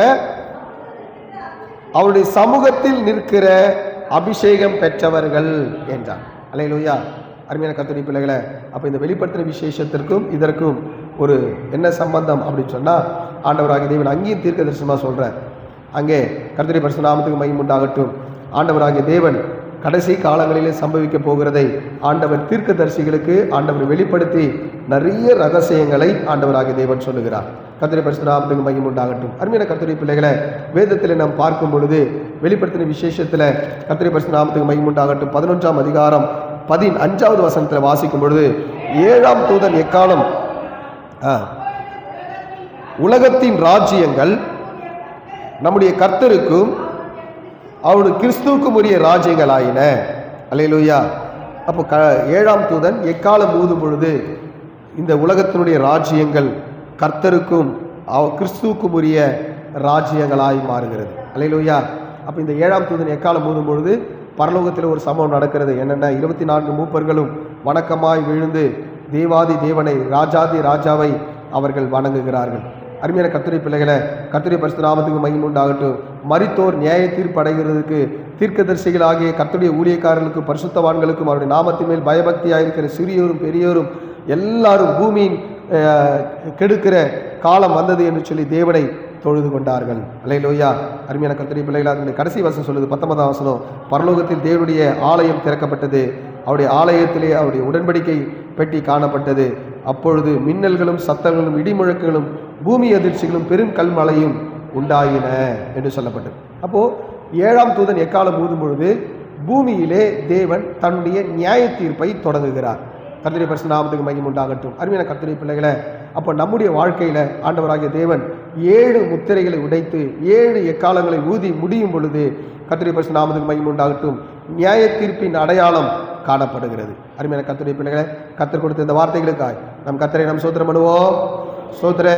அவருடைய சமூகத்தில் நிற்கிற அபிஷேகம் பெற்றவர்கள் என்றார். அல்லேலூயா. அருமையான கர்த்தருடைய பிள்ளைகளை, அப்போ இந்த வெளிப்படுத்தின விசேஷத்திற்கும் இதற்கும் ஒரு என்ன சம்பந்தம் அப்படின்னு சொன்னால், ஆண்டவராகிய தேவன் அங்கேயும் தீர்க்க தரிசனமாக சொல்கிறார். அங்கே கர்த்தருடைய பரிசுத்த நாமத்துக்கு மகிமை உண்டாகட்டும். ஆண்டவராகிய தேவன் கடைசி காலங்களிலே சம்பவிக்க போகிறதை ஆண்டவர் தீர்க்கதரிசிகளுக்கு ஆண்டவர் வெளிப்படுத்தி நிறைய ரகசியங்களை ஆண்டவராகிய தேவன் சொல்லுகிறார். கர்த்தருடைய பரிசுத்த நாமத்துக்கு மகிமை உண்டாகட்டும். அருமையான கர்த்தருடைய பிள்ளைகளை, வேதத்தில் நாம் பார்க்கும் பொழுது வெளிப்படுத்தின விசேஷத்தில் கர்த்தருடைய பரிசுத்த நாமத்துக்கு மகிமை உண்டாகட்டும் 11ஆம் அதிகாரம் 15வது வசனத்தில் வாசிக்கும் பொழுது 7ஆம் தூதன் எக்காலம் உலகத்தின் ராஜ்யங்கள் நம்முடைய கர்த்தருக்கும் அவருடைய கிறிஸ்துவுக்கும் உரிய ராஜ்யங்கள் ஆயின. அல்லேலூயா. அப்போ 7ஆம் தூதன் எக்காலம் ஊதும் பொழுது இந்த உலகத்தினுடைய ராஜ்யங்கள் கர்த்தருக்கும் கிறிஸ்துவுக்கும் உரிய ராஜ்யங்களாய் மாறுகிறது. அல்லேலூயா. அப்போ இந்த 7ஆம் தூதன் எக்காலம் ஊதும் பொழுது பரலோகத்தில் ஒரு சம்பவம் நடக்கிறது. என்னென்ன, 24 மூப்பர்களும் வணக்கமாய் விழுந்து தேவாதி தேவனை ராஜாதி ராஜாவை அவர்கள் வணங்குகிறார்கள். அருமையான கர்த்தருடைய பிள்ளைகளை, கர்த்தருடைய பரிசுத்த நாமத்துக்கு மகிமை உண்டாகட்டும். மரித்தோர் நியாய தீர்ப்பு அடைகிறதுக்கு தீர்க்கதரிசிகளாகிய கர்த்தருடைய ஊழியக்காரர்களுக்கும் பரிசுத்தவான்களுக்கும் அவருடைய நாமத்தின் மேல் பயபக்தியாக இருக்கிற சிறியோரும் பெரியோரும் எல்லாரும் பூமியின் கெடுக்கிற காலம் வந்தது என்று சொல்லி தேவனை தொழுது கொண்டார்கள். அல்லேலூயா. அருமையான கர்த்தருடைய பிள்ளைகளை, அதனுடைய கடைசி வசனம் சொல்லுது 19ஆம் வசனம், பரலோகத்தில் தேவனுடைய ஆலயம் திறக்கப்பட்டது. அவருடைய ஆலயத்திலே அவருடைய உடன்படிக்கை பெட்டி காணப்பட்டது. அப்பொழுது மின்னல்களும் சத்தங்களும் இடிமுழக்குகளும் பூமி அதிர்ச்சிகளும் பெரும் கல்மழையும் உண்டாயின என்று சொல்லப்பட்டது. அப்போது 7ஆம் தூதன் எக்காலம் ஊதும் பொழுது பூமியிலே தேவன் தன்னுடைய நியாய தீர்ப்பை தொடங்குகிறார். கர்த்தருடைய பரிசுத்த நாமத்துக்கு மகிமை உண்டாகட்டும். அருமையான கர்த்தருடைய பிள்ளைகளை, அப்போ நம்முடைய வாழ்க்கையில் ஆண்டவராகிய தேவன் 7 முத்திரைகளை உடைத்து 7 எக்காலங்களை ஊதி முடியும் பொழுது கர்த்தருடைய பரிசுத்த நாமத்துக்கு மகிமை உண்டாகட்டும், நியாய தீர்ப்பின் அடையாளம் காணப்படுகிறது. அருமையான கர்த்தருடைய பிள்ளைகளை, கர்த்தர் கொடுத்த இந்த வார்த்தைகளுக்காய் நம் கர்த்தரை நாம் ஸ்தோத்திரம் பண்ணுவோம். ஸ்தோத்திர